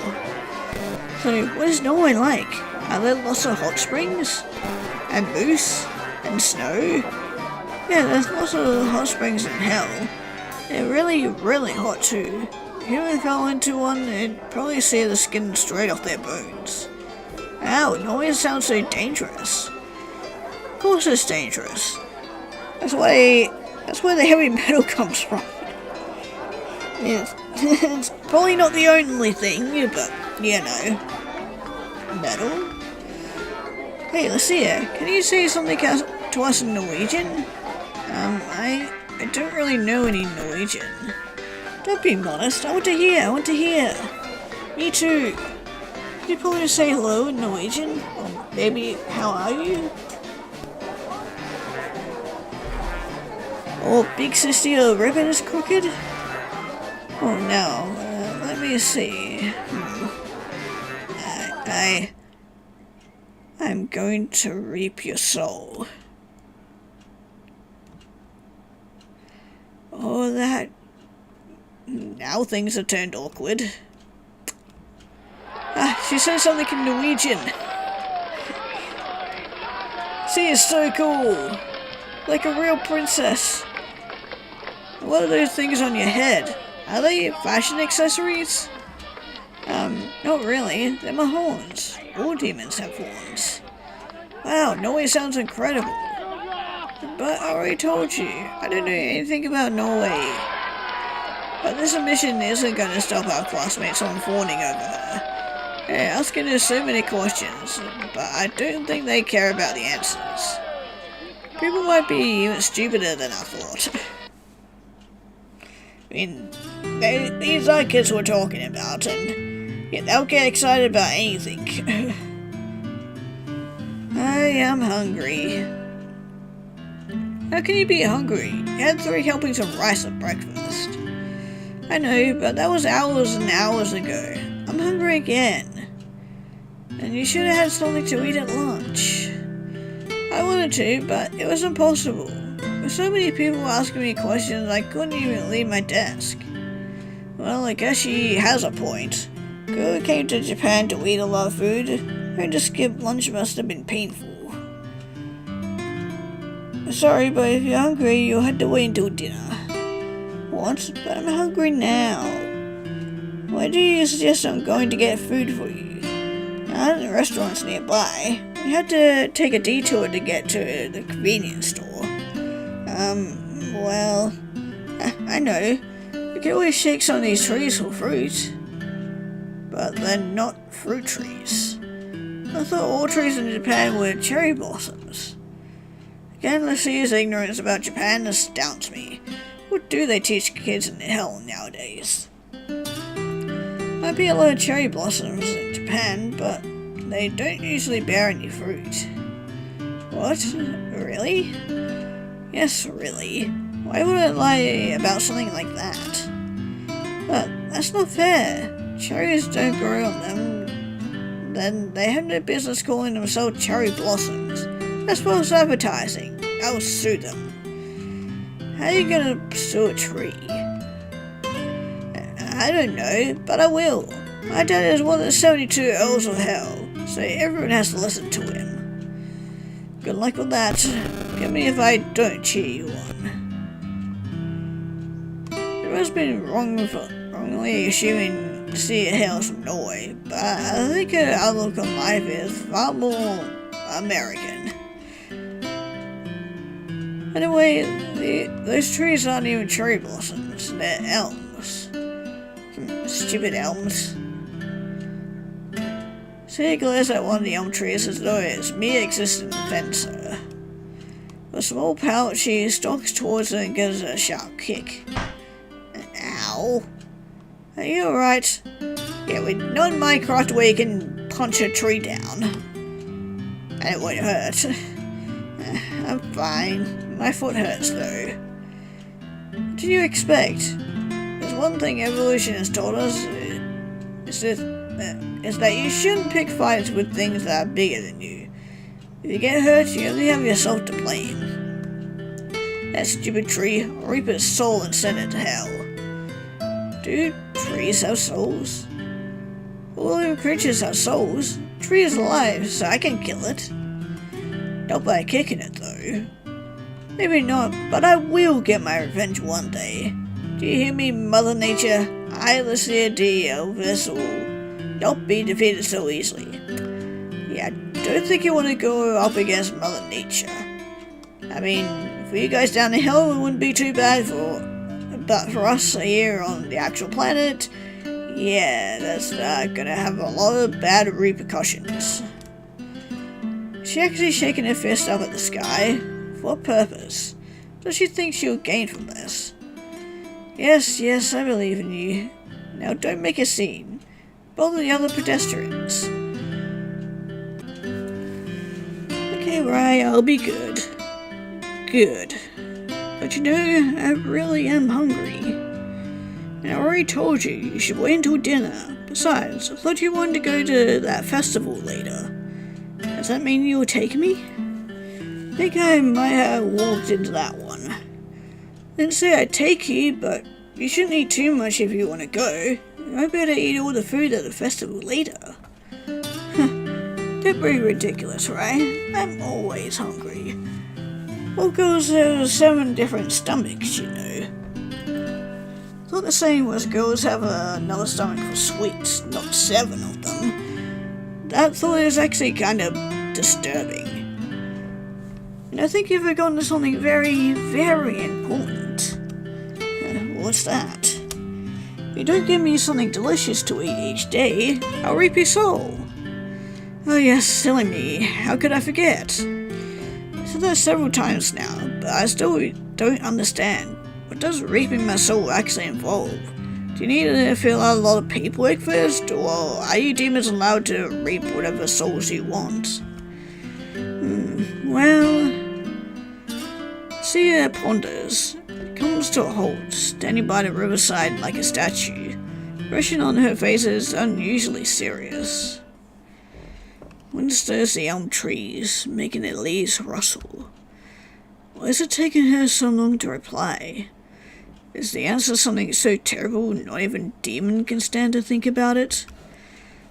[SPEAKER 1] So, what is Norway like? Are there lots of hot springs? And moose? And snow? Yeah, there's lots of hot springs in hell. They're really, really hot too. If you ever fell into one, it'd probably sear the skin straight off their bones. Ow, Norway sounds so dangerous. Of course it's dangerous. That's where the heavy metal comes from. Yes. It's probably not the only thing, but, you know. Metal? Hey, Lucia, can you say something to us in Norwegian? I don't really know any Norwegian. Don't be modest, I want to hear. Me too. Could you probably say hello in Norwegian? Or maybe, how are you? Or big sister, your ribbon is crooked? Oh no, let me see. I'm going to reap your soul. Oh, that... Now things have turned awkward. Ah, she said something in Norwegian. She is so cool. Like a real princess. What are those things on your head? Are they fashion accessories? Not really. They're my horns. All demons have horns. Wow, Norway sounds incredible. But I already told you, I don't know anything about Norway. But this mission isn't going to stop our classmates from fawning over her. They're asking her so many questions, but I don't think they care about the answers. People might be even stupider than I thought. I mean, these are kids we're talking about, and yeah, they'll get excited about anything. I am hungry. How can you be hungry? You had 3 helpings of rice at breakfast. I know, but that was hours and hours ago. I'm hungry again. And you should have had something to eat at lunch. I wanted to, but it was impossible. With so many people asking me questions, I couldn't even leave my desk. Well, I guess she has a point. Girl came to Japan to eat a lot of food. Her to skip lunch must have been painful. Sorry, but if you're hungry, you'll have to wait until dinner. What? But I'm hungry now. Why do you suggest I'm going to get food for you? Now, the restaurant's nearby. We had to take a detour to get to the convenience store. Well, I know. We can always shake some of these trees for fruit. But they're not fruit trees. I thought all trees in Japan were cherry blossoms. Again, Lucia's ignorance about Japan astounds me. What do they teach kids in hell nowadays? Might be a lot of cherry blossoms in Japan, but they don't usually bear any fruit. What? Really? Yes, really. Why would I lie about something like that? But that's not fair. Cherries don't grow on them. Then they have no business calling themselves cherry blossoms. That's false advertising. I'll sue them. How are you gonna sue a tree? I don't know, but I will. My dad is one of the 72 Earls of Hell, so everyone has to listen to him. Good luck with that. Get me if I don't cheer you on. It must have been wrongly assuming Lucia hails from Norway, but I think her outlook on life is far more American. Anyway, those trees aren't even cherry blossoms, they're elms. Stupid elms. She glares at one of the elm trees as though its mere existence offends her. With a small pout, she stalks towards it and gives it a sharp kick. Ow. Are you alright? Yeah, we're not in Minecraft where you can punch a tree down. And it won't hurt. I'm fine. My foot hurts though. What do you expect? There's one thing evolution has taught us, is that you shouldn't pick fights with things that are bigger than you. If you get hurt, you only have yourself to blame. That stupid tree will reap its soul and send it to hell. Do trees have souls? All living creatures have souls. The tree is alive, so I can kill it. Not by kicking it, though. Maybe not, but I will get my revenge one day. Do you hear me, Mother Nature? I, the Seer of this will not be defeated so easily. Yeah, I don't think you want to go up against Mother Nature. I mean, for you guys down the hill, it wouldn't be too bad but for us here on the actual planet, yeah, that's gonna have a lot of bad repercussions. She actually shaking her fist up at the sky. For what purpose? Does she think she'll gain from this? Yes, I believe in you. Now don't make a scene. Bother the other pedestrians. Okay, right, I'll be good. Good. But you know, I really am hungry. And I already told you should wait until dinner. Besides, I thought you wanted to go to that festival later. Does that mean you'll take me? I think I might have walked into that one. Didn't say I'd take you, but you shouldn't eat too much if you want to go. I better eat all the food at the festival later. Don't be ridiculous, right? I'm always hungry. All girls have 7 different stomachs, you know. Thought the saying was girls have another stomach for sweets, not 7 of them. That thought is actually kind of disturbing. And I think you've forgotten something very, very important. What's that? If you don't give me something delicious to eat each day, I'll reap your soul. Oh yes, silly me. How could I forget? I said that several times now, but I still don't understand. What does reaping my soul actually involve? Do you need to fill out a lot of paperwork first, or are you demons allowed to reap whatever souls you want? Well... Sia ponders. Comes to a halt, standing by the riverside like a statue. The expression on her face is unusually serious. Wind stirs the elm trees, making their leaves rustle. Why is it taking her so long to reply? Is the answer something so terrible not even demon can stand to think about it?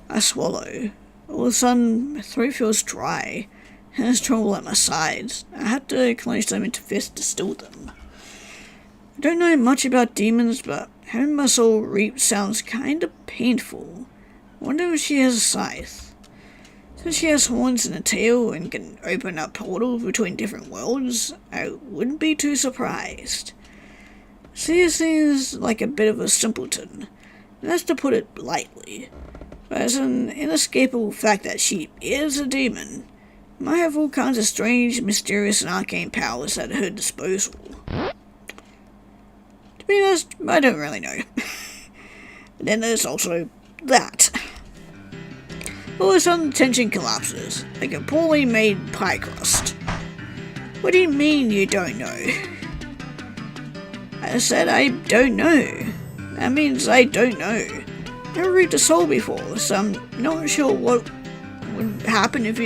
[SPEAKER 1] I swallow. All of a sudden, my throat feels dry. Hands tremble at my sides. I had to clench them into fists to still them. I don't know much about demons, but having my soul reaped sounds kind of painful. I wonder if she has a scythe. Since she has horns and a tail and can open up portals between different worlds, I wouldn't be too surprised. Sia seems like a bit of a simpleton, and that's to put it lightly. But it's an inescapable fact that she is a demon. Might have all kinds of strange, mysterious, and arcane powers at her disposal. To be honest, I don't really know. And then there's also that. All of a sudden, the tension collapses, like a poorly made pie crust. What do you mean you don't know? I said I don't know. That means I don't know. Never reaped a soul before, so I'm not sure what would happen if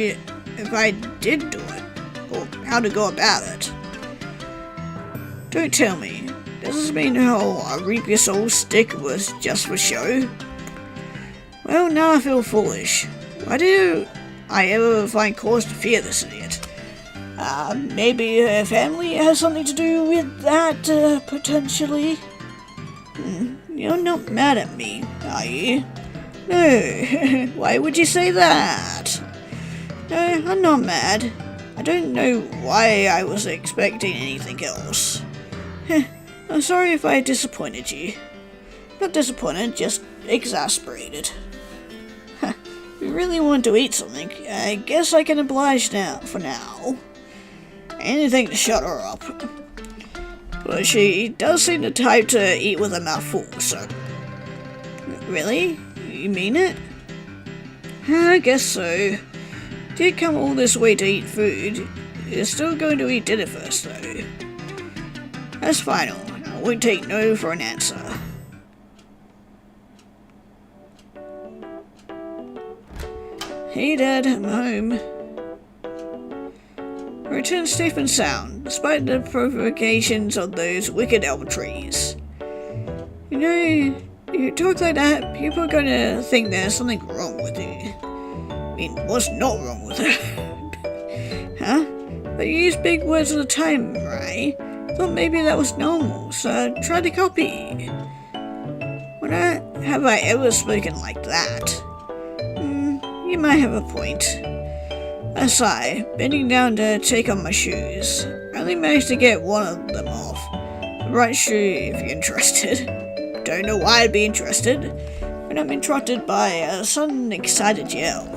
[SPEAKER 1] I did do it, or how to go about it. Don't tell me. Does this mean how reap your soul stick was just for show? Well, now I feel foolish. Why do I ever find cause to fear this idiot? Maybe her family has something to do with that, potentially? You're not mad at me, are you? No, why would you say that? No, I'm not mad. I don't know why I was expecting anything else. I'm sorry if I disappointed you. Not disappointed, just exasperated. If you really want to eat something, I guess I can oblige now, for now. Anything to shut her up. But she does seem the type to eat with her mouth full, so... Really? You mean it? I guess so. Did come all this way to eat food. You're still going to eat dinner first, though. That's final. I won't take no for an answer. Hey, Dad, I'm home. Return safe and sound, despite the provocations of those wicked elm trees. You know, you talk like that, people are gonna think there's something wrong with you. I mean, what's not wrong with her? Huh? But you use big words all the time, right? Thought maybe that was normal, so I tried to copy. When have I ever spoken like that? You might have a point. I sigh, bending down to take off my shoes. I only managed to get one of them off. The right shoe, if you're interested. Don't know why I'd be interested, when I'm interrupted by a sudden excited yell.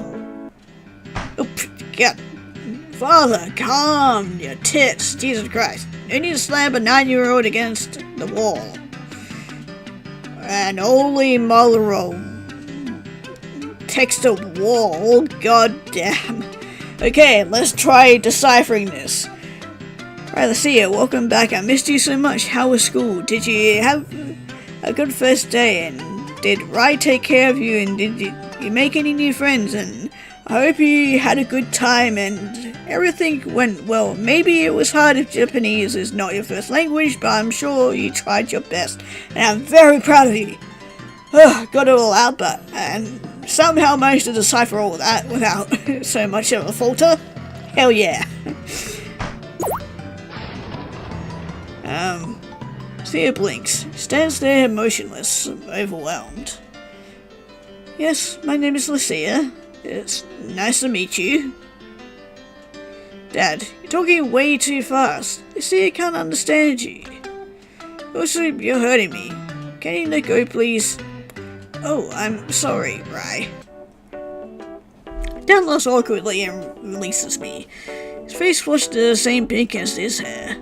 [SPEAKER 1] Oh, God. Father, calm your tits, Jesus Christ. No need to slam a 9-year-old against the wall. An holy mother of text of wall, god damn. Okay, let's try deciphering this. Right, let's see it. Welcome back. I missed you so much. How was school? Did you have a good first day? And did Rai take care of you? And did you make any new friends? And I hope you had a good time and everything went well. Maybe it was hard if Japanese is not your first language, but I'm sure you tried your best. And I'm very proud of you. Got it all out, but and somehow managed to decipher all that without so much of a falter. Hell yeah. Thea blinks, stands there motionless, overwhelmed. Yes, my name is Lucia. It's nice to meet you. Dad, you're talking way too fast. Lucia can't understand you. Also, you're hurting me. Can you let go, please? Oh, I'm sorry, Rai. Dad laughs awkwardly and releases me. His face flushed the same pink as his hair.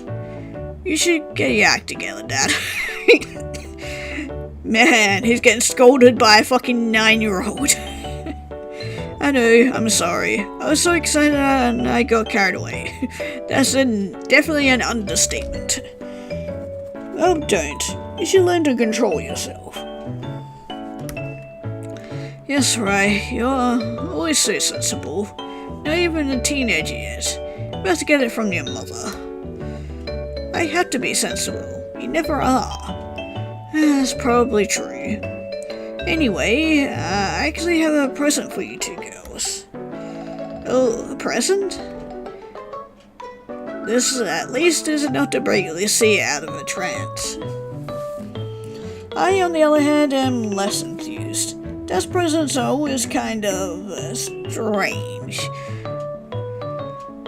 [SPEAKER 1] You should get your act together, Dad. Man, he's getting scolded by a fucking 9-year-old. I know, I'm sorry. I was so excited and I got carried away. That's definitely an understatement. Oh, don't. You should learn to control yourself. Yes, Rai, you're always so sensible. Not even a teenager yet. You better get it from your mother. I have to be sensible. You never are. That's probably true. Anyway, I actually have a present for you two girls. Oh, a present? This at least is enough to break Lucia out of a trance. I, on the other hand, am less enthused. Dad's presents are always kind of strange.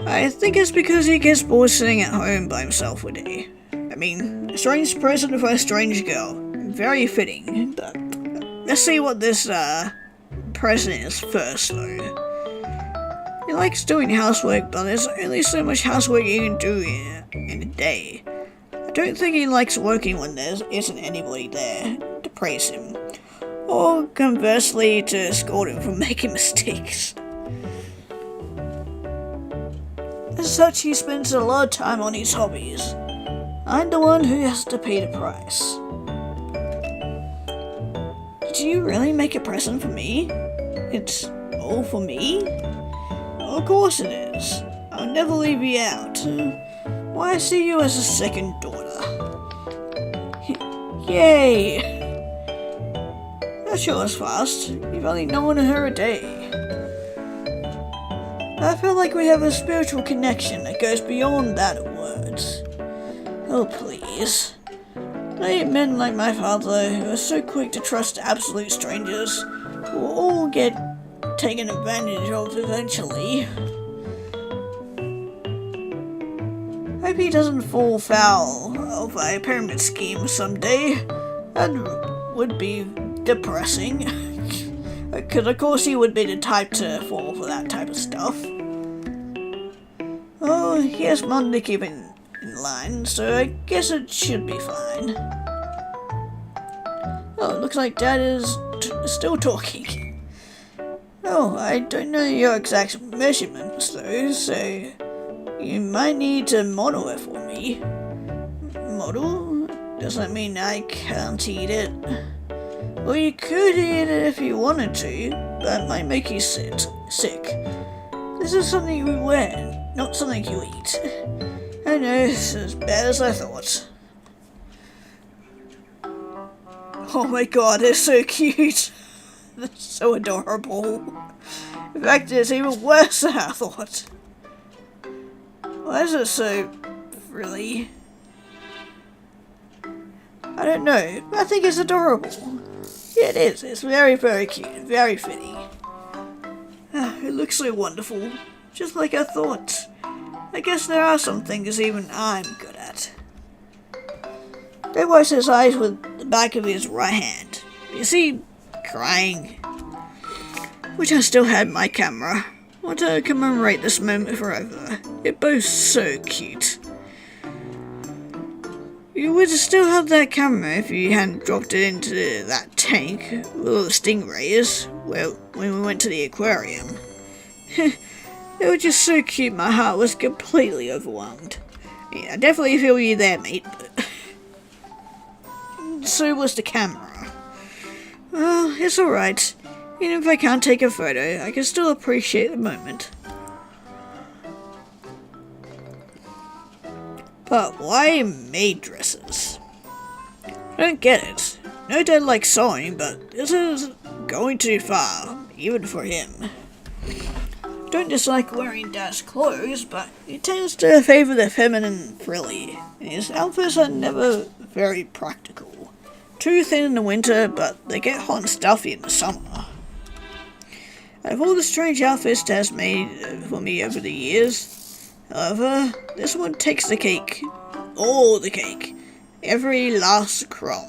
[SPEAKER 1] I think it's because he gets bored sitting at home by himself one day. I mean, a strange present for a strange girl. Very fitting, but let's see what this present is first, though. He likes doing housework, but there's only so much housework you can do in a day. I don't think he likes working when there isn't anybody there to praise him, or conversely to scold him for making mistakes. As such, he spends a lot of time on his hobbies. I'm the one who has to pay the price. Did you really make a present for me? It's all for me? Of course it is. I'll never leave you out. Why, I see you as a second daughter. Yay! That sure was fast. You've only known her a day. I feel like we have a spiritual connection that goes beyond that of words. Oh, please. I hate men like my father, who are so quick to trust absolute strangers, who will all get taken advantage of eventually. Hope he doesn't fall foul of a pyramid scheme someday. That would be depressing. Because of course he would be the type to fall for that type of stuff. Oh, he has Mom to keep in line, so I guess it should be fine. Oh, it looks like Dad is still talking. Oh, I don't know your exact measurements though, so you might need to model it for me. Model? Does that mean I can't eat it? Well, you could eat it if you wanted to, but it might make you sick. This is something we wear, not something you eat. Oh no, it's as bad as I thought. Oh my god, they're so cute. They're so adorable. In fact, it's even worse than I thought. Why is it so frilly? I don't know. I think it's adorable. Yeah, it is. It's very, very cute. Very fitting. It looks so wonderful. Just like I thought. I guess there are some things even I'm good at. Don't wash his eyes with the back of his right hand. You see, crying. Wish I still had my camera. Want to commemorate this moment forever. You're both so cute. You would still have that camera if you hadn't dropped it into that tank with all the stingrays, well, when we went to the aquarium. It was just so cute, my heart was completely overwhelmed. Yeah, I definitely feel you there, mate, but so was the camera. Well, it's alright. Even if I can't take a photo, I can still appreciate the moment. But why maid dresses? I don't get it. No dad likes sewing, but this is going too far, even for him. Don't dislike wearing dad's clothes, but he tends to favor the feminine frilly. His outfits are never very practical. Too thin in the winter, but they get hot and stuffy in the summer. Out of all the strange outfits dad's made for me over the years, however, this one takes the cake. All the cake. Every last crumb.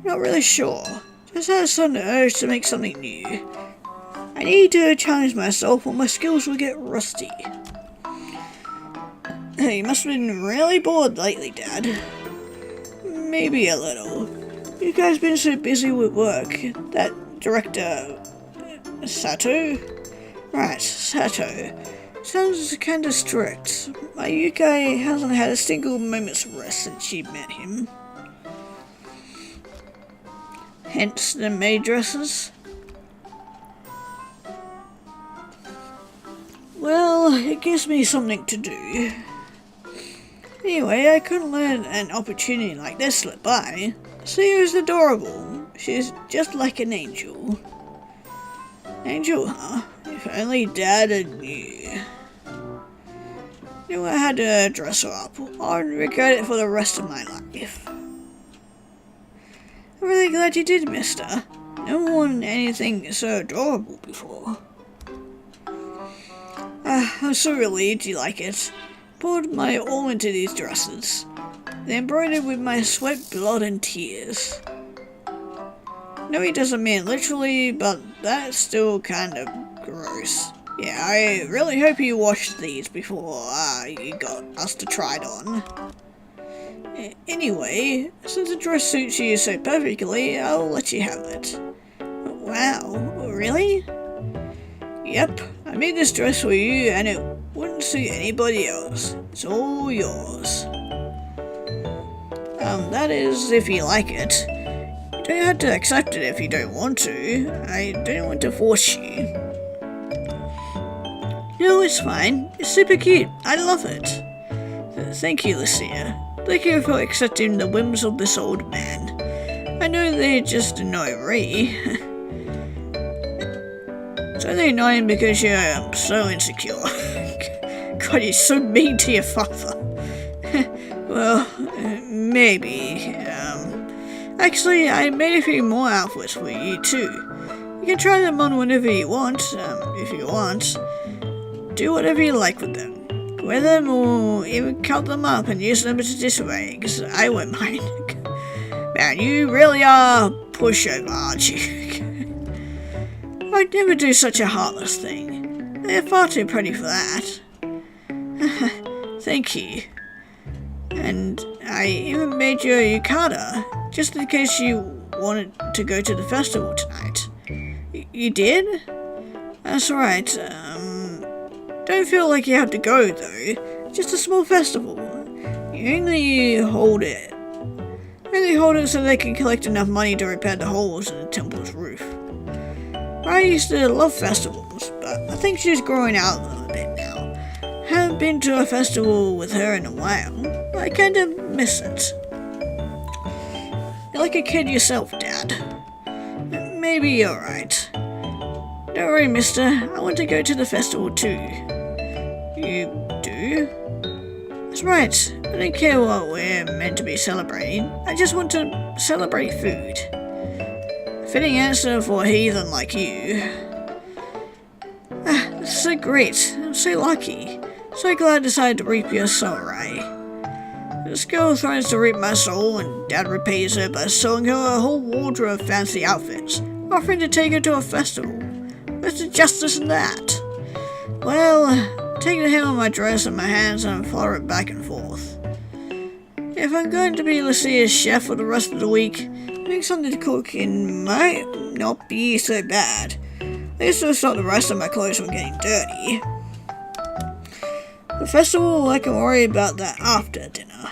[SPEAKER 1] Not really sure. Just had a sudden urge to make something new. I need to challenge myself or my skills will get rusty. You must have been really bored lately, Dad. Maybe a little. You guys been so busy with work. That director... Sato? Right, Sato. Sounds kinda strict. My Yukai hasn't had a single moment's rest since she met him. Hence the maid dresses. Well, it gives me something to do. Anyway, I couldn't let an opportunity like this slip by. See, who's adorable. She's just like an angel. Angel, huh? If only Dad knew. Knew I had to dress her up. I'd regret it for the rest of my life. I'm really glad you did, mister. No one worn anything so adorable before. I'm so relieved you like it. Poured my all into these dresses. They embroidered with my sweat, blood, and tears. No, he doesn't mean literally, but that's still kind of gross. Yeah, I really hope you washed these before you got us to try it on. Anyway, since the dress suits you so perfectly, I'll let you have it. Wow, really? Yep, I made this dress for you and it wouldn't suit anybody else. It's all yours. That is, if you like it. You don't have to accept it if you don't want to. I don't want to force you. No, it's fine. It's super cute. I love it. Thank you, Lucia. Thank you for accepting the whims of this old man. I know they just annoy Ray. It's only annoying because you're so insecure. God, you're so mean to your father. Well, maybe. Actually, I made a few more outfits for you too. You can try them on whenever you want, if you want. Do whatever you like with them. Wear them or even cut them up and use them as disarray, because I won't mind. Man, you really are a pushover, aren't you? I'd never do such a heartless thing. They're far too pretty for that. Thank you. And I even made you a yukata, just in case you wanted to go to the festival tonight. You did? That's right. Don't feel like you have to go, though. Just a small festival. You only hold it so they can collect enough money to repair the holes in the temple's roof. I used to love festivals, but I think she's growing out of them a Haven't been to a festival with her in a while. I kinda miss it. You're like a kid yourself, Dad. Maybe you're right. Don't worry, mister. I want to go to the festival too. You do? That's right. I don't care what we're meant to be celebrating. I just want to celebrate food. Fitting answer for a heathen like you. This is so great. I'm so lucky. So glad I decided to reap your soul, right? This girl threatens to reap my soul, and Dad repays her by selling her a whole wardrobe of fancy outfits, offering to take her to a festival. Where's the justice in that? Well, take the hem of my dress in my hands and flutter it back and forth. If I'm going to be Lucia's chef for the rest of the week, I think something to cook in might not be so bad. At least it'll stop the rest of my clothes from getting dirty. The festival, I can worry about that after dinner.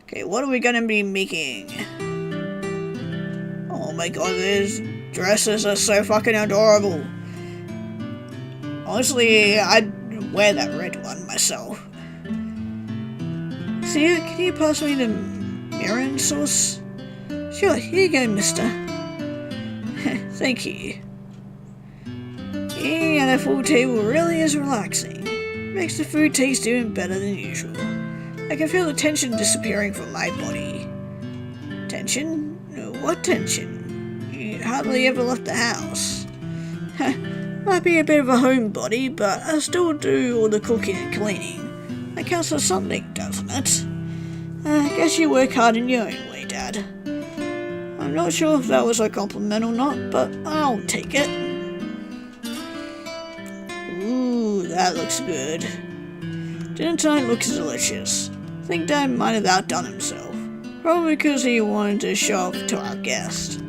[SPEAKER 1] Okay, what are we gonna be making? Oh my god, these dresses are so fucking adorable. Honestly, I'd wear that red one myself. See, can you pass me the mirin sauce? Sure, here you go, mister. Thank you. Eating at a full table really is relaxing. Makes the food taste even better than usual. I can feel the tension disappearing from my body. Tension? What tension? You hardly ever left the house. Might be a bit of a homebody, but I still do all the cooking and cleaning. That counts for something, doesn't it? I guess you work hard in your own way, Dad. I'm not sure if that was a compliment or not, but I'll take it. Ooh, that looks good. Dinner tonight looks delicious. I think Dad might have outdone himself. Probably because he wanted to show off to our guest.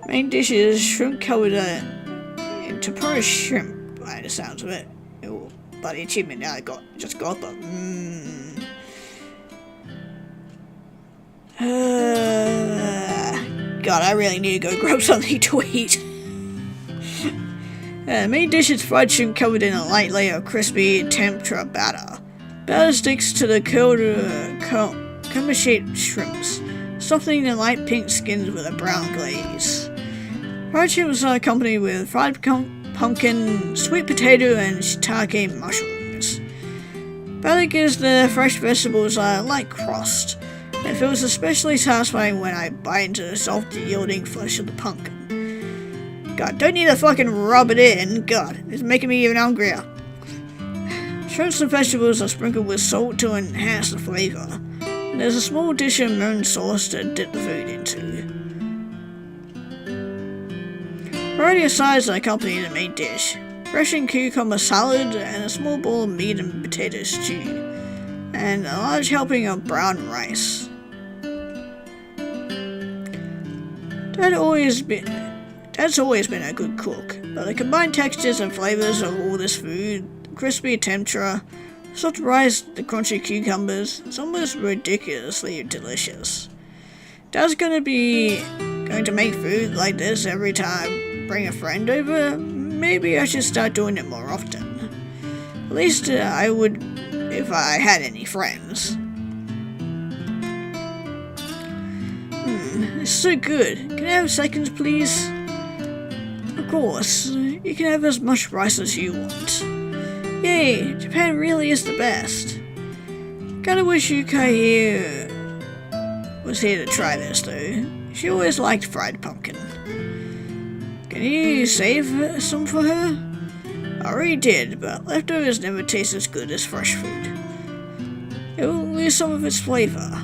[SPEAKER 1] Main dish is shrimp covered in tempura shrimp, by the sounds of it. Ooh, bloody achievement now I just got, but God, I really need to go grab something to eat. Main dish is fried shrimp covered in a light layer of crispy tempura batter. Batter sticks to the curled coma-shaped shrimps, softening the light pink skins with a brown glaze. Fried shrimps are accompanied with fried pumpkin, sweet potato, and shiitake mushrooms. Batter gives the fresh vegetables a light crust. It feels especially satisfying when I bite into the soft, yielding flesh of the pumpkin. God, don't need to fucking rub it in. God, it's making me even hungrier. Shrimps and vegetables are sprinkled with salt to enhance the flavour. And there's a small dish of mirin sauce to dip the food into. Variety of sides accompany the main dish. Fresh and cucumber salad and a small bowl of meat and potato stew. And a large helping of brown rice. Dad's always been a good cook, but the combined textures and flavours of all this food, the crispy tempura, soft rice, the crunchy cucumbers, it's almost ridiculously delicious. Dad's going to make food like this every time I bring a friend over. Maybe I should start doing it more often. At least I would if I had any friends. It's so good. Can I have seconds, please? Of course. You can have as much rice as you want. Yay, Japan really is the best. Kinda wish Yukai here was here to try this though. She always liked fried pumpkin. Can you save some for her? I already did, but leftovers never taste as good as fresh food. It will lose some of its flavour.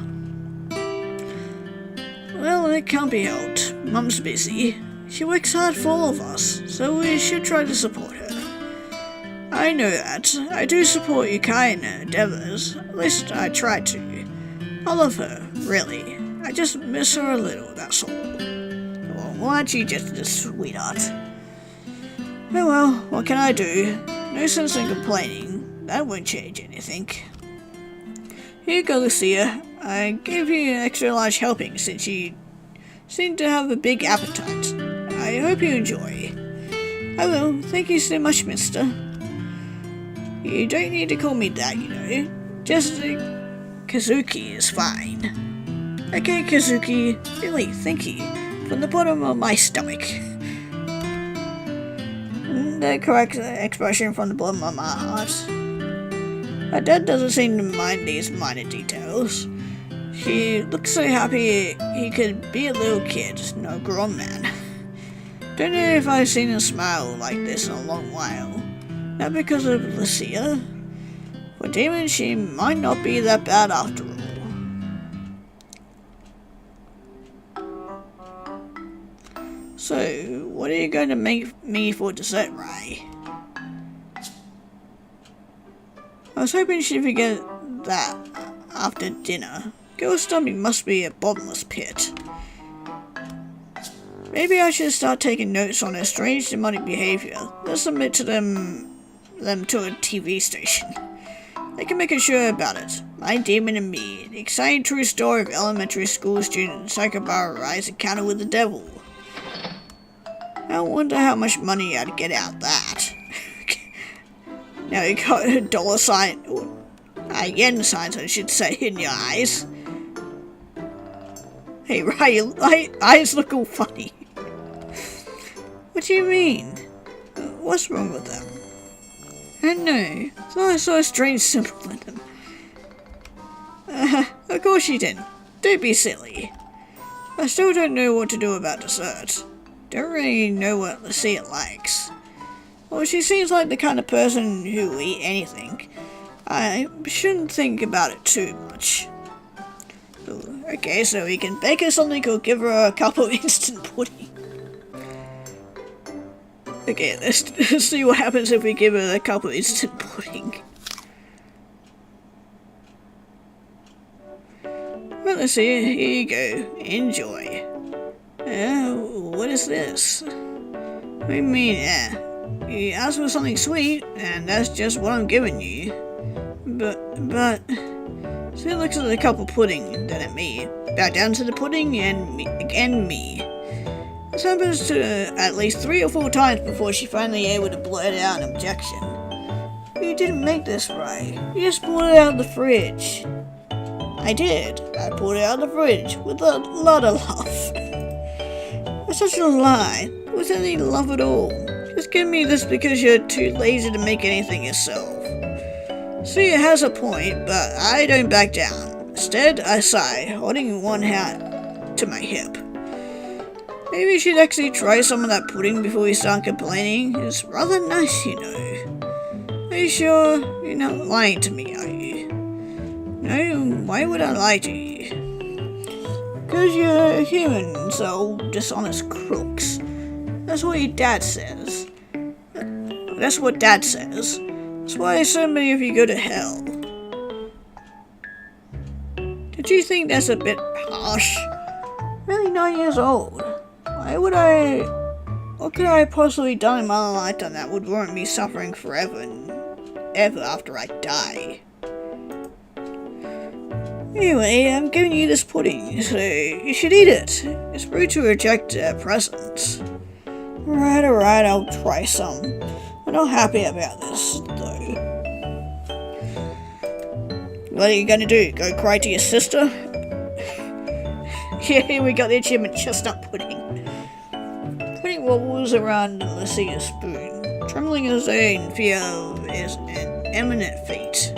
[SPEAKER 1] Well, it can't be helped. Mum's busy. She works hard for all of us, so we should try to support her. I know that. I do support Yukai in her endeavours. At least I try to. I love her, really. I just miss her a little, that's all. Well, aren't you just a sweetheart? Oh well, what can I do? No sense in complaining. That won't change anything. Here you go, Lucia. I gave you an extra large helping since you seem to have a big appetite. I hope you enjoy. Oh, thank you so much, mister. You don't need to call me that, you know. Just Kazuki is fine. Okay, Kazuki, really, thank you. From the bottom of my stomach. The correct expression from the bottom of my heart. My dad doesn't seem to mind these minor details. He looks so happy he could be a little kid, no grown man. Don't know if I've seen him smile like this in a long while. Not because of Lucia. For Demon, she might not be that bad after all. So, what are you going to make me for dessert, Ray? I was hoping she'd forget that after dinner. Girl's stomach must be a bottomless pit. Maybe I should start taking notes on her strange demonic behavior. Let's submit to them to a TV station. They can make a show about it. My Demon and Me, the exciting true story of elementary school student Sakabara Rai's encounter with the devil. I wonder how much money I'd get out of that. Now you got a dollar sign, or yen signs I should say, in your eyes. Hey Rai, your eyes look all funny. What do you mean? What's wrong with them? I don't know. I saw a strange symbol in them. Of course you didn't. Don't be silly. I still don't know what to do about dessert. Don't really know what Lucia likes. Well, she seems like the kind of person who will eat anything. I shouldn't think about it too much. Okay, so we can bake her something or give her a cup of instant pudding. Okay, let's see what happens if we give her a cup of instant pudding. Well, let's see, here you go. Enjoy. What is this? What do you mean, you asked for something sweet, and that's just what I'm giving you. But... So it looks like a cup of pudding, then at me. Back down to the pudding, and me, again me. This happens to at least 3 or 4 times before she finally able to blurt out an objection. You didn't make this right. You just pulled it out of the fridge. I did. I pulled it out of the fridge with a lot of love. That's such a lie. There wasn't any love at all. Just give me this because you're too lazy to make anything yourself. See, it has a point, but I don't back down. Instead, I sigh, holding one hand to my hip. Maybe you should actually try some of that pudding before you start complaining. It's rather nice, you know. Are you sure? You're not lying to me, are you? No, why would I lie to you? Because you're human, so dishonest crooks. That's what your dad says. That's what Dad says. That's why so many of you go to hell. Did you think that's a bit harsh? Really 9 years old. What could I have possibly done in my lifetime that would warrant me suffering forever and ever after I die? Anyway, I'm giving you this pudding, so you should eat it. It's rude to reject presents. Alright, I'll try some. I'm not happy about this, though. What are you gonna do? Go cry to your sister? Yeah, we got the achievement chestnut pudding. Pudding wobbles around Lucia's spoon, trembling as though in fear of his imminent fate.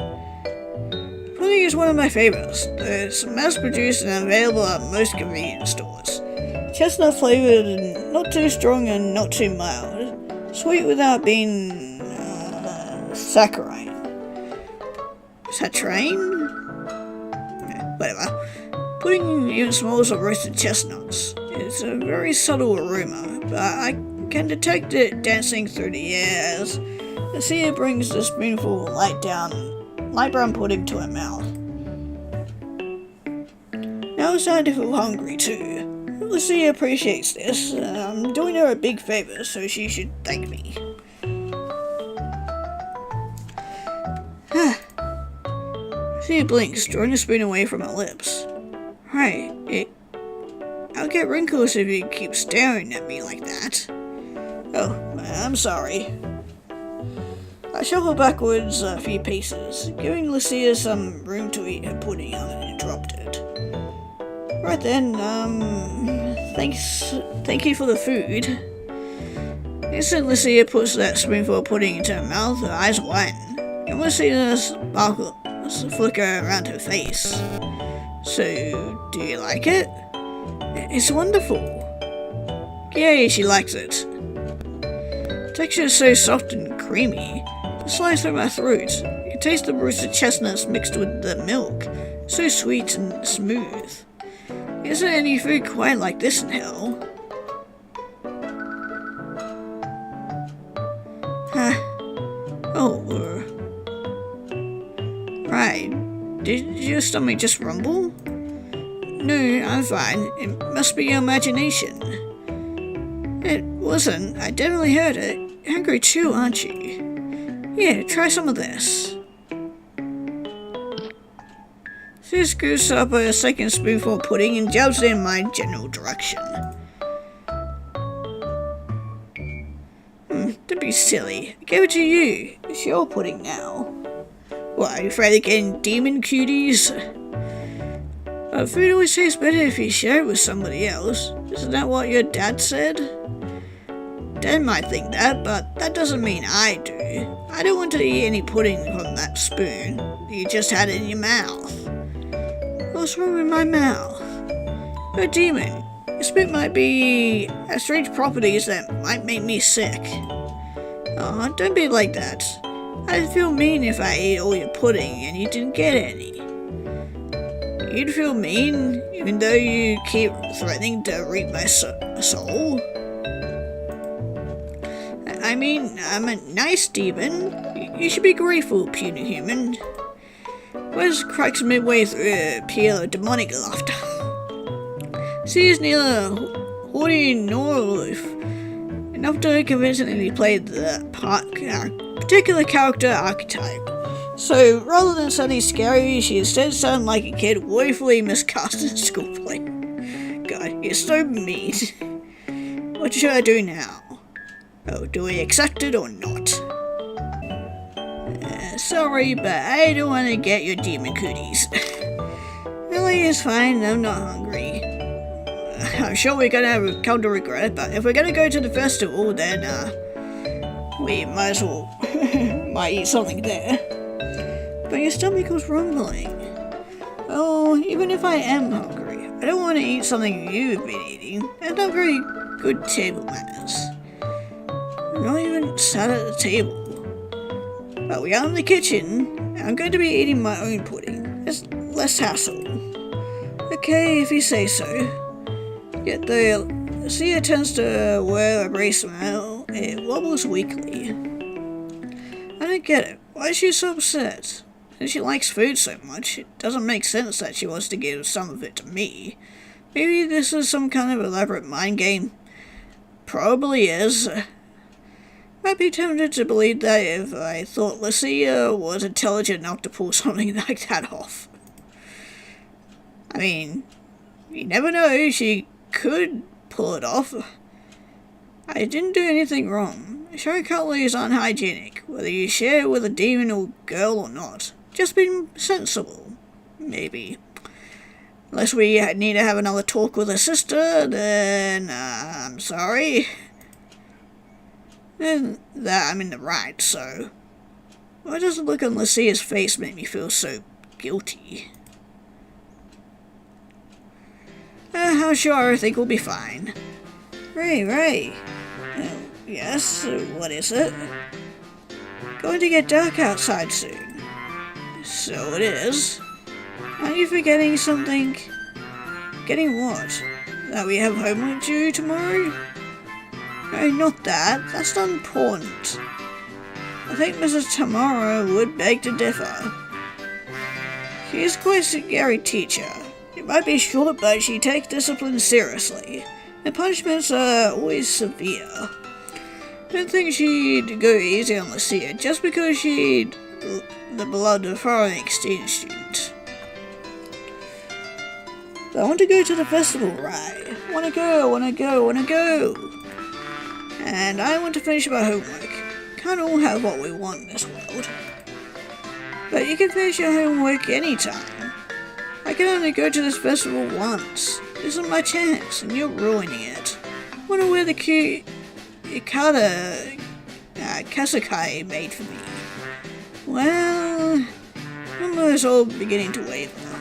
[SPEAKER 1] Pudding is one of my favorites. It's mass-produced and available at most convenience stores. Chestnut flavored and not too strong and not too mild. Sweet without being saccharine. Saccharine? Yeah, whatever. Pudding even smells of roasted chestnuts. It's a very subtle aroma, but I can detect it dancing through the air as Lucia brings the spoonful of light brown pudding to her mouth. Now it's starting to feel hungry too. Lucia appreciates this. I'm doing her a big favor, so she should thank me. Lucia blinks, drawing the spoon away from her lips. Right, I'll get wrinkles if you keep staring at me like that. Oh, I'm sorry. I shuffled backwards a few paces, giving Lucia some room to eat her pudding uninterrupted. Right then, thank you for the food. Instant Lucia puts that spoonful of pudding into her mouth, her eyes widen, and Lucia's sparkles flicker around her face. So, do you like it? It's wonderful. Yay, she likes it. The texture is so soft and creamy. It slides through my throat. You taste the roasted chestnuts mixed with the milk. So sweet and smooth. Isn't any food quite like this in hell? Right. Did your stomach just rumble? No, I'm fine. It must be your imagination. It wasn't. I definitely heard it. You're hungry too, aren't you? Yeah, try some of this. She scoops up a second spoonful of pudding and jabs it in my general direction. Don't be silly. I gave it to you. It's your pudding now. What, are you afraid of getting demon cuties? Food always tastes better if you share it with somebody else. Isn't that what your dad said? Dad might think that, but that doesn't mean I do. I don't want to eat any pudding from that spoon. You just had it in your mouth. What's wrong with my mouth? You're a demon. Your spit might be have strange properties that might make me sick. Aw, don't be like that. I'd feel mean if I ate all your pudding and you didn't get any. You'd feel mean, even though you keep threatening to reap my soul? I mean, I'm a nice demon. You should be grateful, puny human. Wes cracks midway through a peal of demonic laughter. She is neither haughty nor aloof, enough to convincingly play the particular character archetype. So, rather than sounding scary, she instead sounded like a kid woefully miscast in school play. God, you're so mean. What should I do now? Oh, do I accept it or not? Sorry, but I don't want to get your demon cooties. Really, it's fine, I'm not hungry. I'm sure we're gonna come to regret it, but if we're gonna go to the festival, then, we might as well might eat something there. But your stomach was rumbling. Oh, even if I am hungry, I don't want to eat something you've been eating. That's not very good table manners. I'm not even sat at the table. But we are in the kitchen, and I'm going to be eating my own pudding. There's less hassle. Okay, if you say so. Yet the Lucia tends to wear a brace now. It wobbles weakly. I don't get it. Why is she so upset? Since she likes food so much, it doesn't make sense that she wants to give some of it to me. Maybe this is some kind of elaborate mind game. Probably is. I'd be tempted to believe that if I thought Lucia was intelligent enough to pull something like that off. I mean, you never know, she could pull it off. I didn't do anything wrong. Sharing cutlery is unhygienic, whether you share it with a demon or girl or not. Just being sensible, maybe. Unless we need to have another talk with her sister, then I'm sorry. And that I'm in the right, so why does the look on Lucia's face make me feel so guilty? I'm sure I think we'll be fine. Ray. Oh, yes, what is it? Going to get dark outside soon. So it is. Are you forgetting something? Getting what? That we have homework due tomorrow? No, not that. That's not important. I think Mrs. Tamara would beg to differ. She is quite a scary teacher. It might be short, but she takes discipline seriously. The punishments are always severe. I don't think she'd go easy on Lucia just because she'd the beloved foreign exchange student. But I want to go to the festival, right? Wanna go. and I want to finish my homework. Can't all have what we want in this world. But you can finish your homework anytime. I can only go to this festival once. This is my chance, and you're ruining it. I want to wear the cute Ikada Kasukai made for me. Well, numbers all beginning to waver.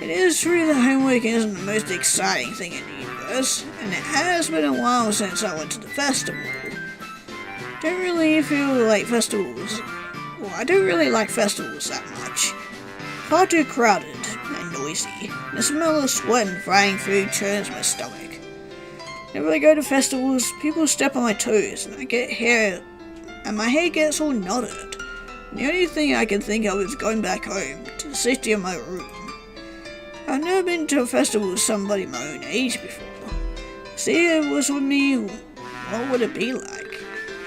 [SPEAKER 1] It is true that homework isn't the most exciting thing in the universe, and it has been a while since I went to the festival. Don't really feel like festivals. Well, I don't really like festivals that much. Far too crowded and noisy. The smell of sweat and frying food churns my stomach. Whenever I go to festivals, people step on my toes, and my hair gets all knotted. And the only thing I can think of is going back home to the safety of my room. I've never been to a festival with somebody my own age before. See, it was with me. What would it be like?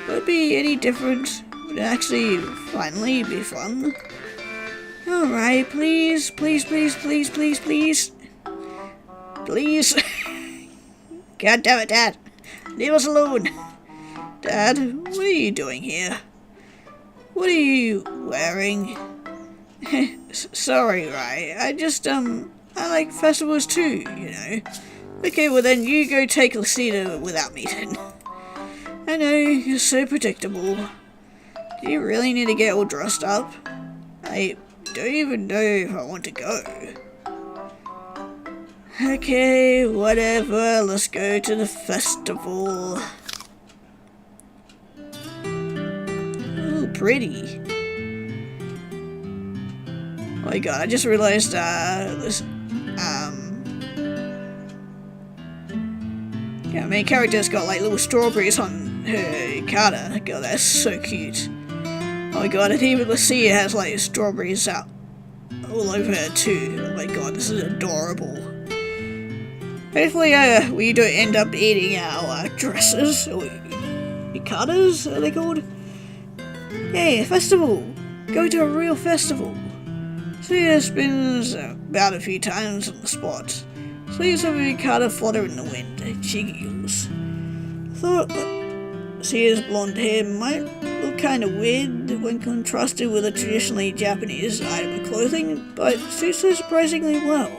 [SPEAKER 1] Would it be any different? Would it actually finally be fun? Alright, please. Please. God damn it, Dad. Leave us alone. Dad, what are you doing here? What are you wearing? Sorry, Rai. I like festivals too, you know. Okay, well then you go take Lucina without me then. I know, you're so predictable. Do you really need to get all dressed up? I don't even know if I want to go. Okay, whatever, let's go to the festival. Ooh, pretty. Oh my god, I just realized, yeah, main character's got like little strawberries on her yukata. God, that's so cute. Oh my god, and even Lucia has like strawberries out all over her too. Oh my god, this is adorable. Hopefully, we don't end up eating our dresses, or yukatas, are they called? Hey, a festival! Go to a real festival! Lucia spins about a few times on the spot. Sleeves of her yukata flutter in the wind. She giggles. I thought Lucia's blonde hair might look kind of weird when contrasted with a traditionally Japanese item of clothing, but suits her surprisingly well,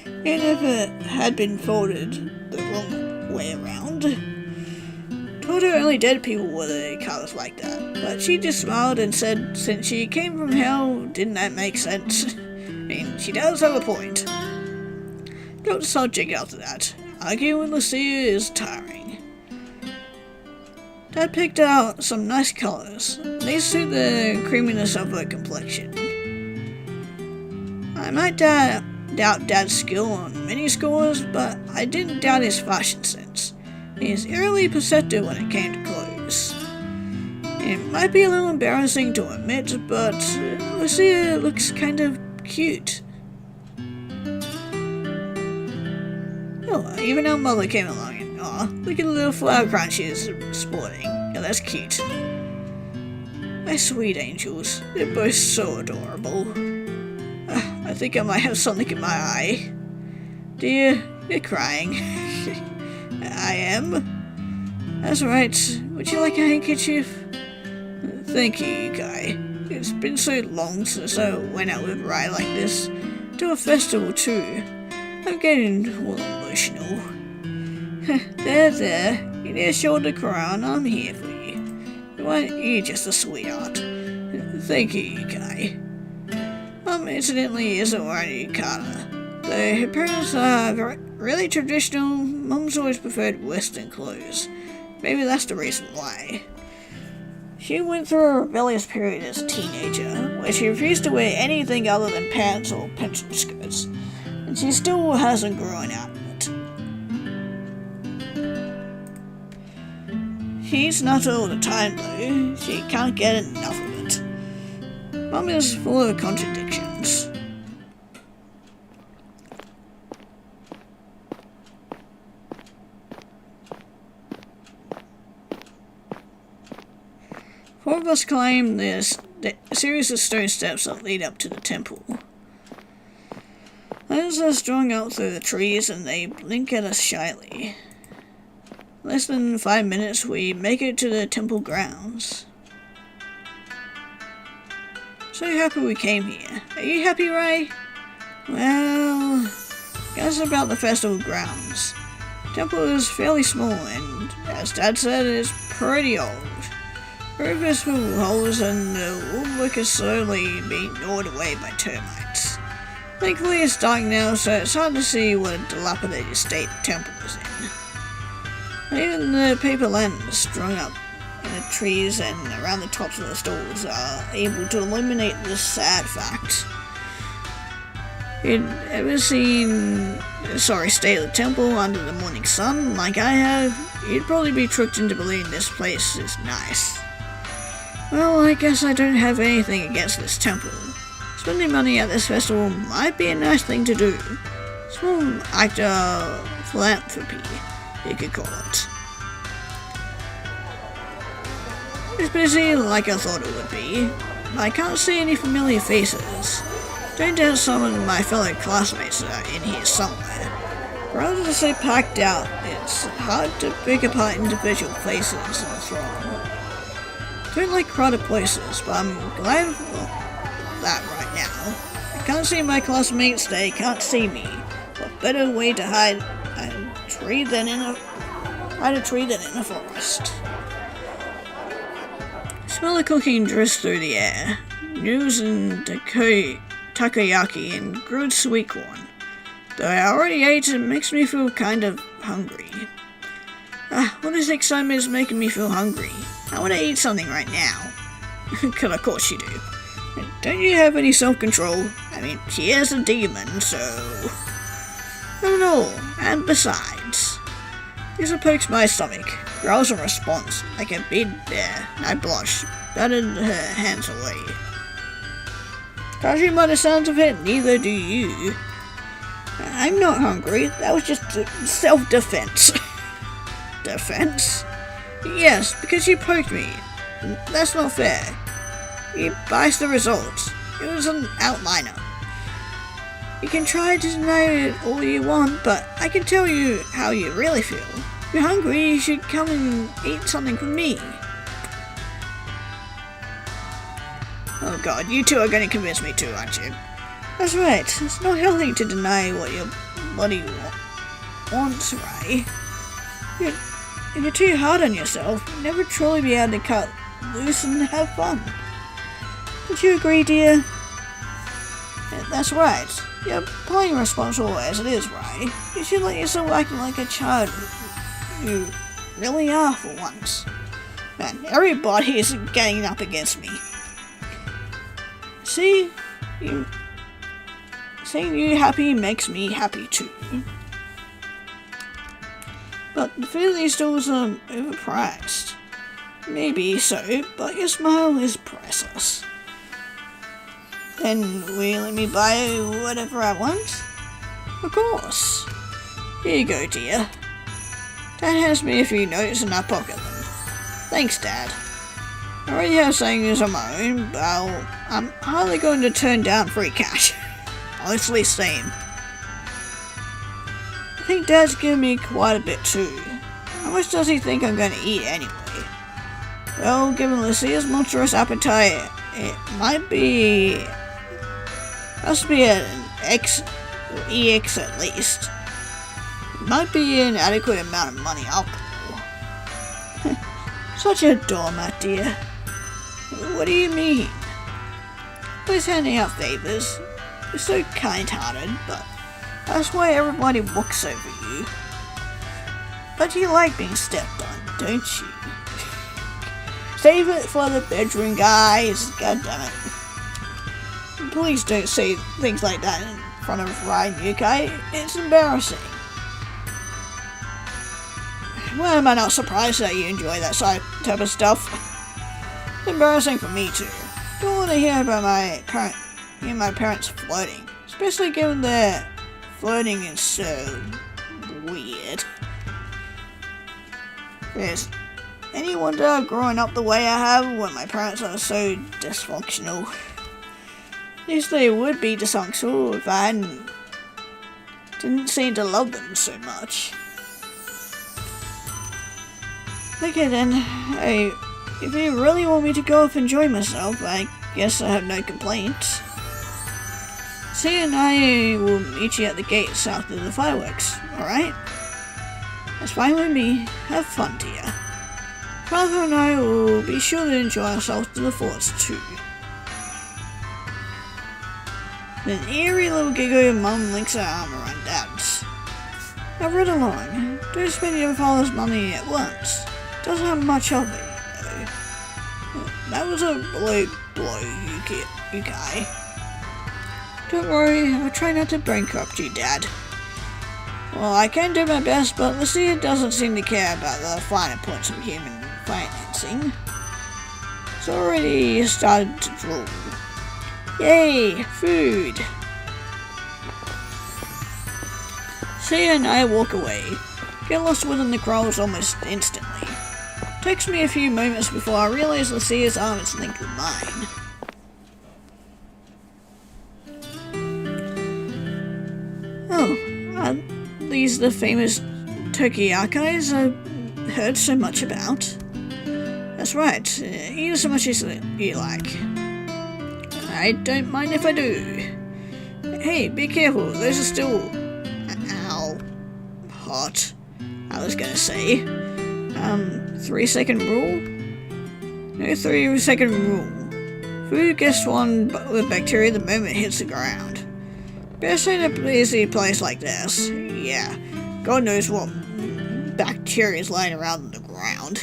[SPEAKER 1] even if it had been folded the wrong way around. Told her only dead people wore their yukatas like that, but she just smiled and said since she came from hell, didn't that make sense? I mean, she does have a point. Dropped the subject after that. Arguing with Lucia is tiring. Dad picked out some nice colours. They suit the creaminess of her complexion. I might doubt Dad's skill on mini scores, but I didn't doubt his fashion sense. He is eerily perceptive when it came to clothes. It might be a little embarrassing to admit, but Lucia looks kind of cute. Oh, even our mother came along and, aw, look at the little flower crown she is sporting. Yeah, that's cute. My sweet angels, they're both so adorable. I think I might have something in my eye. Dear, you're crying. I am? That's right. Would you like a handkerchief? Thank you, Yukai. It's been so long since I went out with Rai like this. To a festival too. I'm getting all emotional. There. You need a shoulder crown. I'm here for you. You're just a sweetheart. Thank you, Yukai. Mom incidentally isn't wearing a yukata. Though her parents are really traditional, Mom's always preferred Western clothes. Maybe that's the reason why. She went through a rebellious period as a teenager, where she refused to wear anything other than pants or pencil skirts, and she still hasn't grown out of it. She's not all the time though, she can't get enough of it. Mom is full of contradictions. Four of us climb this series of stone steps that lead up to the temple. Lanterns are strung out through the trees and they blink at us shyly. less than 5 minutes, we make it to the temple grounds. So happy we came here. Are you happy, Ray? Well, guess about the festival grounds. The temple is fairly small and, as Dad said, it's pretty old. Roof is full of holes and the woodwork is slowly being gnawed away by termites. Thankfully it's dark now, so it's hard to see what a dilapidated state the temple is in. Even the paper lanterns strung up in the trees and around the tops of the stalls are able to illuminate this sad fact. You'd ever seen the sorry state of the temple under the morning sun like I have, you'd probably be tricked into believing this place is nice. Well, I guess I don't have anything against this temple. Spending money at this festival might be a nice thing to do. Small act of philanthropy, you could call it. It's busy like I thought it would be, but I can't see any familiar faces. Don't doubt some of my fellow classmates are in here somewhere. Rather than say packed out, it's hard to pick apart individual faces in the throng. Don't like crowded places, but I'm glad for that right now. I can't see my classmates, they can't see me. What better way to hide a tree than in a forest? Smell of cooking drifts through the air. Noodles and takoyaki and grilled sweet corn. Though I already ate, it makes me feel kind of hungry. What is excitement is making me feel hungry? I want to eat something right now. Cause of course you do. Don't you have any self-control? I mean, she is a demon, so... Not at all. And besides... Lisa pokes my stomach, growls in response, like a big bear. I blush, batted her hands away. Judging by the sounds of it, neither do you. I'm not hungry, that was just self-defense. Defense? Yes, because you poked me. That's not fair. You biased the results. It was an outliner. You can try to deny it all you want, but I can tell you how you really feel. If you're hungry, you should come and eat something from me. Oh god, you two are going to convince me too, aren't you? That's right, it's not healthy to deny what your body wants, Ray. If you're too hard on yourself, you'll never truly be able to cut loose and have fun. Don't you agree, dear? Yeah, that's right. You're playing responsible as it is, Ray. You should let yourself act like a child you really are for once. Man, everybody is ganging up against me. Seeing you happy makes me happy too. But the food at these stores are overpriced. Maybe so, but your smile is priceless. Then will you let me buy whatever I want? Of course. Here you go, dear. Dad hands me a few notes and I pocket them. Thanks, Dad. I already have savings on my own, but I'm hardly going to turn down free cash. Honestly, same. I think Dad's given me quite a bit too. How much does he think I'm going to eat anyway? Well, given Lucia's monstrous appetite, it must be an X or EX at least. It might be an adequate amount of money I'll pull. Such a doormat, dear. What do you mean? Always handing out favors. You're so kind-hearted, but that's why everybody walks over you. But you like being stepped on, don't you? Save it for the bedroom, guys. God damn it. Please don't say things like that in front of Ryan, UK. It's embarrassing. Why am I not surprised that you enjoy that type of stuff? It's embarrassing for me too. Don't want to hear about my parents flirting, especially given their flirting is so weird. Is any wonder growing up the way I have when my parents are so dysfunctional? At least they would be dysfunctional if I didn't seem to love them so much. Okay then, if you really want me to go off and enjoy myself, I guess I have no complaints. Sia and I will meet you at the gates after the fireworks, alright? That's fine with me. Have fun, dear. Father and I will be sure to enjoy ourselves to the fullest too. With an eerie little giggle, Mum links her arm around Dad's. Now run along. Don't spend your father's money at once. Doesn't have much of it, though. That was a low blow, you guy. Don't worry, I'll try not to bankrupt you, Dad. Well, I can do my best, but Lucia doesn't seem to care about the finer points of human financing. It's already started to drool. Yay, food! Sia and I walk away. Get lost within the crowds almost instantly. Takes me a few moments before I realize Lucia's arm is linked with mine. Oh, are these the famous Tokiyakis I've heard so much about? That's right, eat as much as you like. I don't mind if I do. Hey, be careful, those are still... Ow. Hot. I was gonna say. 3-second rule? No 3-second rule. Food gets swollen with bacteria the moment it hits the ground. Best in a busy place like this. Yeah, God knows what bacteria is lying around on the ground.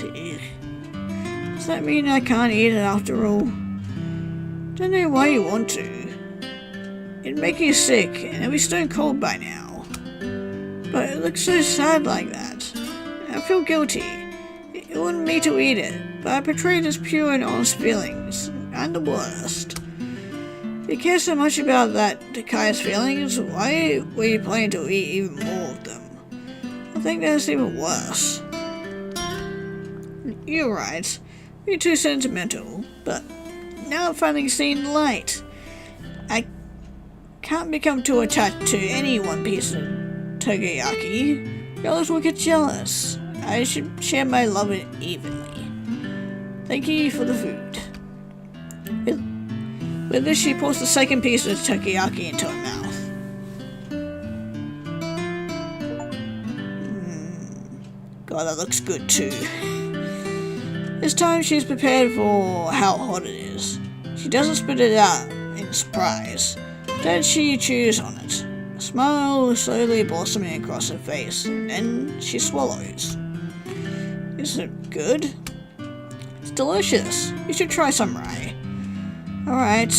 [SPEAKER 1] Does that mean I can't eat it after all? Don't know why you want to. It'd make you sick, and it'll be stone cold by now. But it looks so sad like that. I feel guilty. It wanted me to eat it, but I betrayed its pure and honest feelings. I'm the worst. If you care so much about that Takai's feelings, why were you planning to eat even more of them? I think that's even worse. You're right. You're too sentimental, but now I've finally seen the light. I can't become too attached to any one piece of Tokoyaki. Others will get jealous. I should share my love evenly. Thank you for the food. With this, she pours the second piece of Tokoyaki into her mouth. God, that looks good too. This time she's prepared for how hot it is. She doesn't spit it out in surprise. Instead, she chews on it. A smile slowly blossoming across her face, and then she swallows. Is it good? It's delicious. You should try some, Rai. Alright.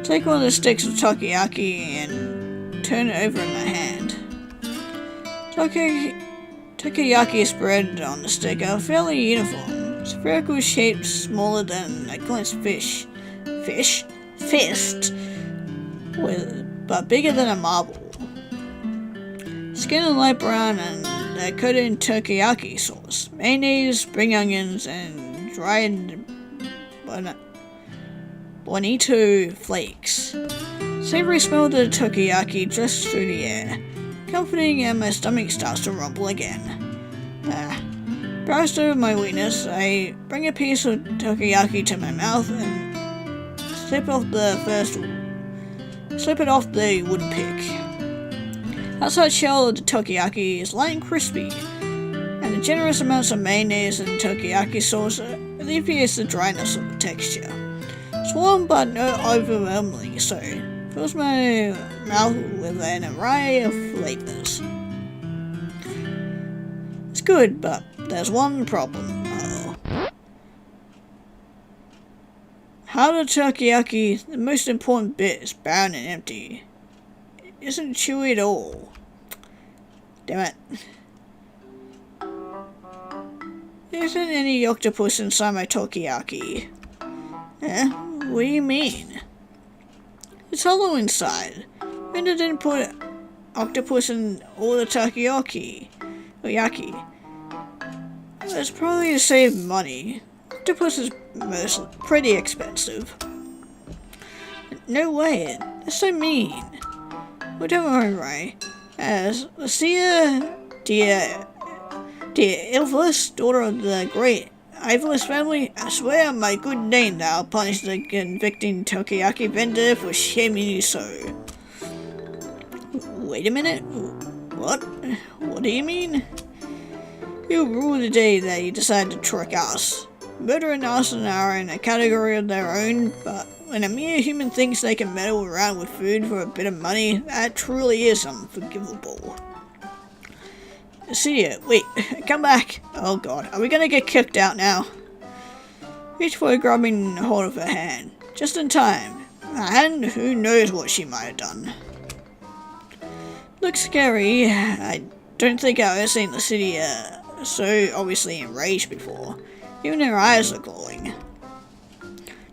[SPEAKER 1] Take one of the sticks of takoyaki and turn it over in my hand. Takoyaki spread on the stick are fairly uniform. Spherical shapes smaller than a clenched fist, but bigger than a marble. Skin are light brown and they're coated in teriyaki sauce, mayonnaise, spring onions, and dried bonito flakes. Savory smell of the teriyaki drifts through the air, comforting, and my stomach starts to rumble again. Browsed over my weakness, I bring a piece of teriyaki to my mouth and slip it off the wooden pick. Outside shell of the takoyaki is light and crispy, and the generous amounts of mayonnaise and takoyaki sauce alleviates the dryness of the texture. It's warm but not overwhelmingly so. Fills my mouth with an array of flavors. It's good, but there's one problem. How the takoyaki, the most important bit, is brown and empty. It isn't chewy at all. Damn it. There isn't any octopus inside my takoyaki. What do you mean? It's hollow inside. Brenda didn't put octopus in all the takoyaki. It's probably to save money. Octopus is pretty expensive. No way, that's so mean. Well, don't worry, Ray. As Lucia Dear Ilphus, daughter of the great Ivolus family, I swear on my good name that I'll punish the convicting takoyaki vendor for shaming you so. Wait a minute? What? What do you mean? You rule the day that you decide to trick us. Murder and arson are in a category of their own, but when a mere human thinks they can meddle around with food for a bit of money, that truly is unforgivable. See ya. Wait, come back. Oh god, are we gonna get kicked out now? Reach for grabbing hold of her hand. Just in time. And who knows what she might have done. Looks scary. I don't think I've ever seen the city so obviously enraged before. Even her eyes are glowing.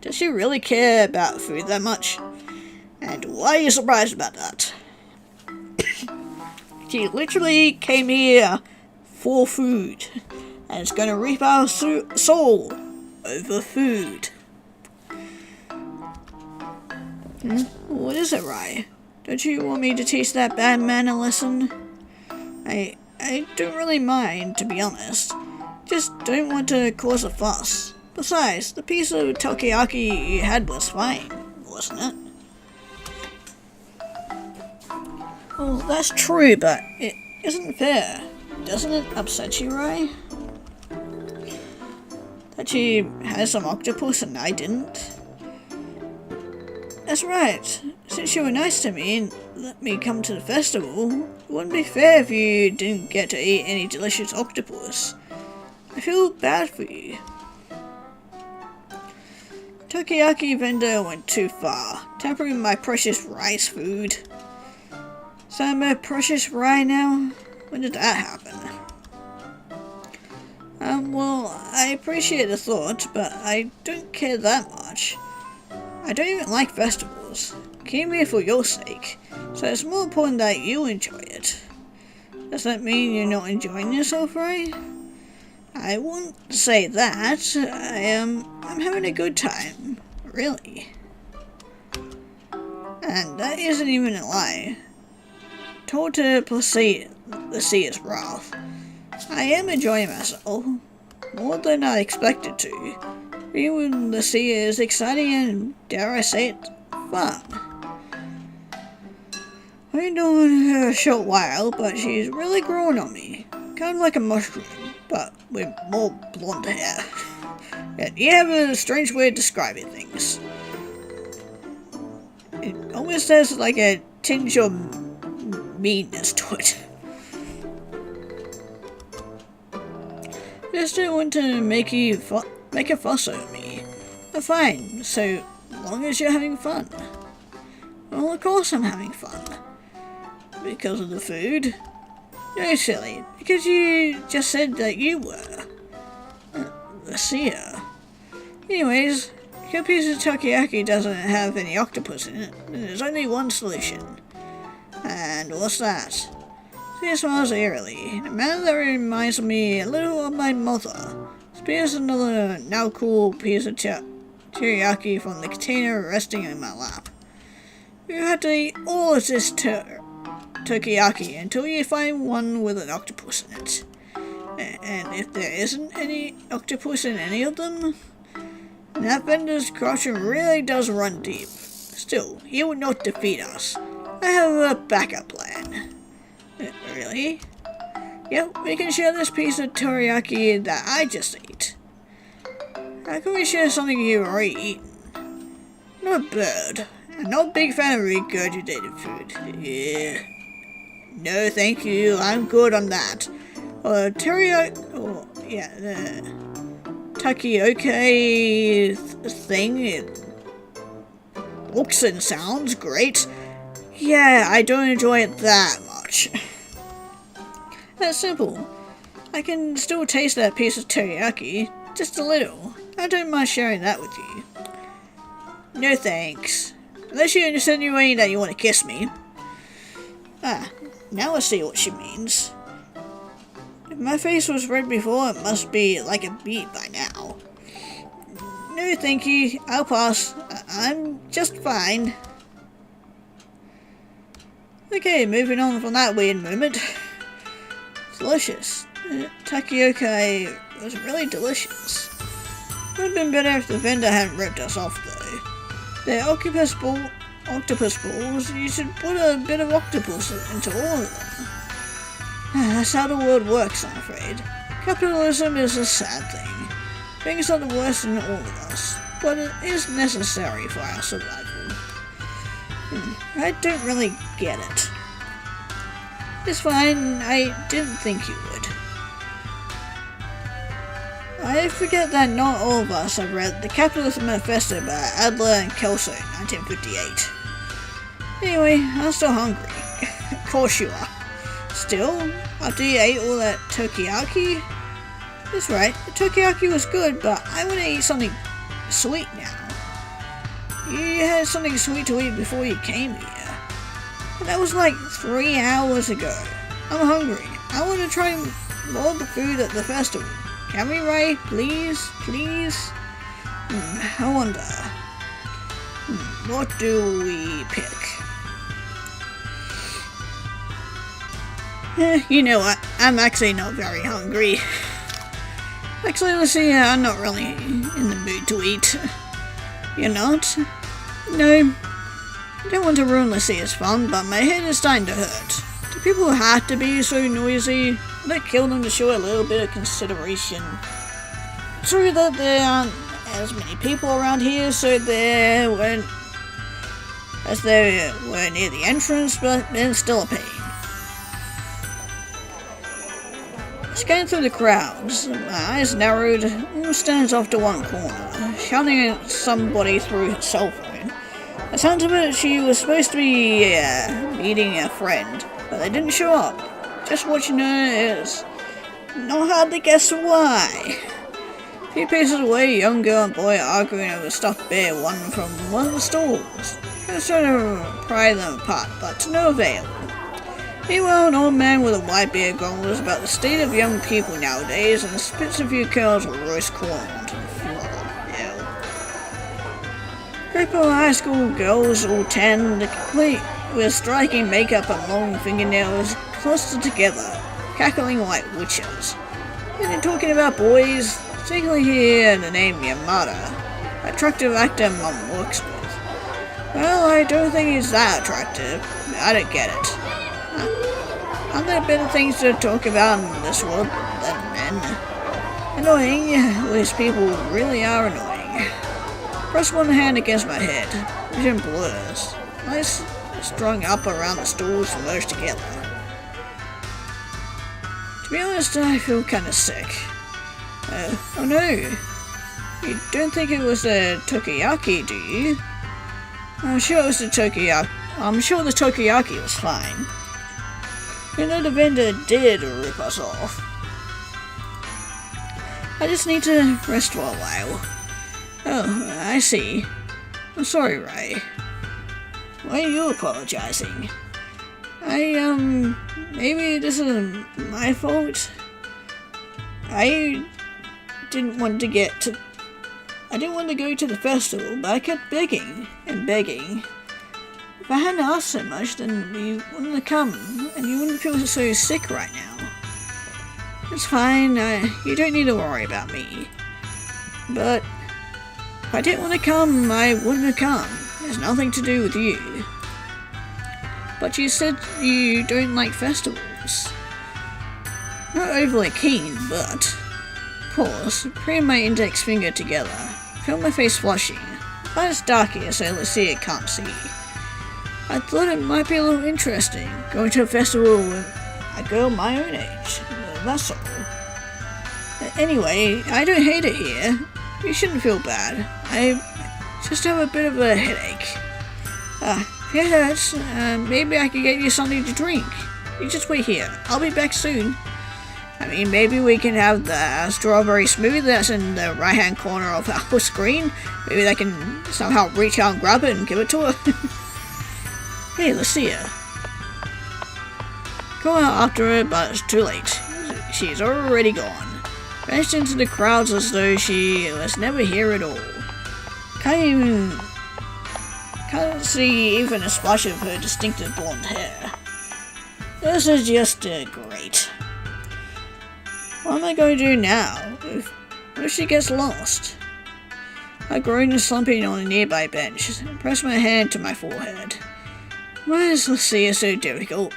[SPEAKER 1] Does she really care about food that much? And why are you surprised about that? She literally came here for food, and it's gonna reap our soul over food. What is it, Rai? Don't you want me to teach that bad man a lesson? I don't really mind, to be honest. Just don't want to cause a fuss. Besides, the piece of takoyaki you had was fine, wasn't it? Well, that's true, but it isn't fair. Doesn't it upset you, Rai? That you had some octopus and I didn't? That's right. Since you were nice to me and let me come to the festival, it wouldn't be fair if you didn't get to eat any delicious octopus. I feel bad for you. Takoyaki vendor went too far, tampering my precious rice food. So I'm a precious Rai now? When did that happen? Well, I appreciate the thought, but I don't care that much. I don't even like festivals. Came here for your sake, so it's more important that you enjoy it. Does that mean you're not enjoying yourself, Rai? I won't say that. I'm having a good time. Really. And that isn't even a lie. Told to placate the seer's wrath. I am enjoying myself. More than I expected to. Even the seer is exciting and, dare I say it, fun. I've been doing her a short while, but she's really growing on me. Kind of like a mushroom, but with more blonde hair. And you have a strange way of describing things. It almost has like a tinge of meanness to it. Just don't want to make a fuss over me. But fine, so long as you're having fun. Well, of course I'm having fun. Because of the food? No, silly, because you just said that you were. The seer. Anyways, your piece of takoyaki doesn't have any octopus in it. There's only one solution. And what's that? She smiles eerily, in a manner that reminds me a little of my mother. Spears another now cool piece of teriyaki from the container resting in my lap. You had to eat all of this takoyaki until you find one with an octopus in it. And if there isn't any octopus in any of them, that vendor's corruption really does run deep. Still, he would not defeat us. I have a backup plan. Really? Yep, we can share this piece of teriyaki that I just ate. How can we share something you've already eaten? I'm not a bird. I'm not a big fan of regurgitated food. Yeah. No, thank you. I'm good on that. Teriyaki... Oh, yeah, the takoyaki thing. It looks and sounds great. Yeah, I don't enjoy it that much. That's simple. I can still taste that piece of teriyaki, just a little. I don't mind sharing that with you. No thanks. Unless you're insinuating that you want to kiss me. Ah, now I see what she means. If my face was red before, it must be like a beet by now. No thank you, I'll pass. I'm just fine. Okay, moving on from that weird moment. delicious. Takoyaki was really delicious. Would have been better if the vendor hadn't ripped us off though. The octopus balls, you should put a bit of octopus into all of them. That's how the world works, I'm afraid. Capitalism is a sad thing. Things are the worst in all of us, but it is necessary for our survival. I don't really get it. It's fine, I didn't think you would. I forget that not all of us have read The Capitalist Manifesto by Adler and Kelso in 1958. Anyway, I'm still hungry. Of course you are. Still, after you ate all that takoyaki? That's right, the takoyaki was good, but I want to eat something sweet now. You had something sweet to eat before you came here. And that was like 3 hours ago. I'm hungry. I want to try more of the food at the festival. Can we, Ray? Please? Please? I wonder. What do we pick? You know what? I'm actually not very hungry. Actually, let's see, I'm not really in the mood to eat. You're not? No. I don't want to ruin Lucia's fun, but my head is starting to hurt. Do people have to be so noisy? Would I kill them to show a little bit of consideration? True that there aren't as many people around here, so there weren't as they were near the entrance, but it's still a pain. Scanning through the crowds, my eyes narrowed, stands off to one corner, shouting at somebody through his cell phone. It sounds a bit she was supposed to be meeting a friend, but they didn't show up. Just watching her is not hard to guess why. A few paces away, a young girl and boy are arguing over a stuffed bear won from one of the stalls. She was trying to pry them apart, but to no avail. Meanwhile, an old man with a white beard grumbles about the state of young people nowadays and spits a few kernels of roast corn onto the floor. Ew. A group of high school girls, all tan, complete with striking makeup and long fingernails, clustered together, cackling like witches. And they're talking about boys, particularly here the name Yamada, attractive actor Mum works with. Well, I don't think he's that attractive. I don't get it. Aren't there better things to talk about in this world than men? Annoying. These people really are annoying. Press one hand against my head. Vision blurs. Eyes strung up around the stools and merged together. To be honest, I feel kinda sick. Oh no. You don't think it was the takoyaki, do you? I'm sure it was the takoyaki. I'm sure the takoyaki was fine. You know the vendor did rip us off. I just need to rest for a while. Oh, I see. I'm sorry, Ray. Why are you apologizing? Maybe this is my fault. I didn't want to go to the festival, but I kept begging and begging. If I hadn't asked so much, then you wouldn't have come, and you wouldn't feel so sick right now. It's fine, you don't need to worry about me. But if I didn't want to come, I wouldn't have come. It has nothing to do with you. But you said you don't like festivals. Not overly keen, but... Pause, pressing my index finger together. Feel my face flushing. But it's dark here, so Lucia can't see. I thought it might be a little interesting, going to a festival with a girl my own age. That's all. Anyway, I don't hate it here. You shouldn't feel bad. I just have a bit of a headache. If it hurts, maybe I can get you something to drink. You just wait here. I'll be back soon. I mean, maybe we can have the strawberry smoothie that's in the right-hand corner of our screen. Maybe I can somehow reach out and grab it and give it to her. Hey, Lucia. Go out after her, but it's too late. She's already gone. Vanished into the crowds as though she was never here at all. Can't see even a splash of her distinctive blonde hair. This is just great. What am I going to do now? What if she gets lost? I groan and slumping on a nearby bench and press my hand to my forehead. Why is Lucia so difficult?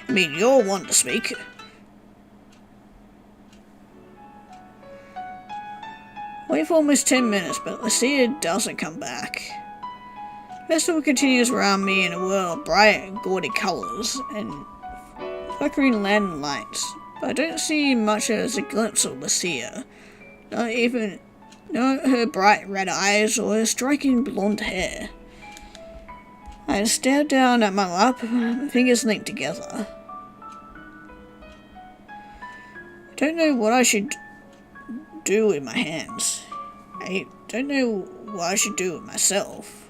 [SPEAKER 1] I mean, you're one to speak. Wait for almost 10 minutes, but Lucia doesn't come back. Festival continues around me in a world of bright and gaudy colours and flickering lantern lights, but I don't see much as a glimpse of Lucia. Not her bright red eyes or her striking blonde hair. I stare down at my lap, my fingers linked together. I don't know what I should do with my hands. I don't know what I should do with myself.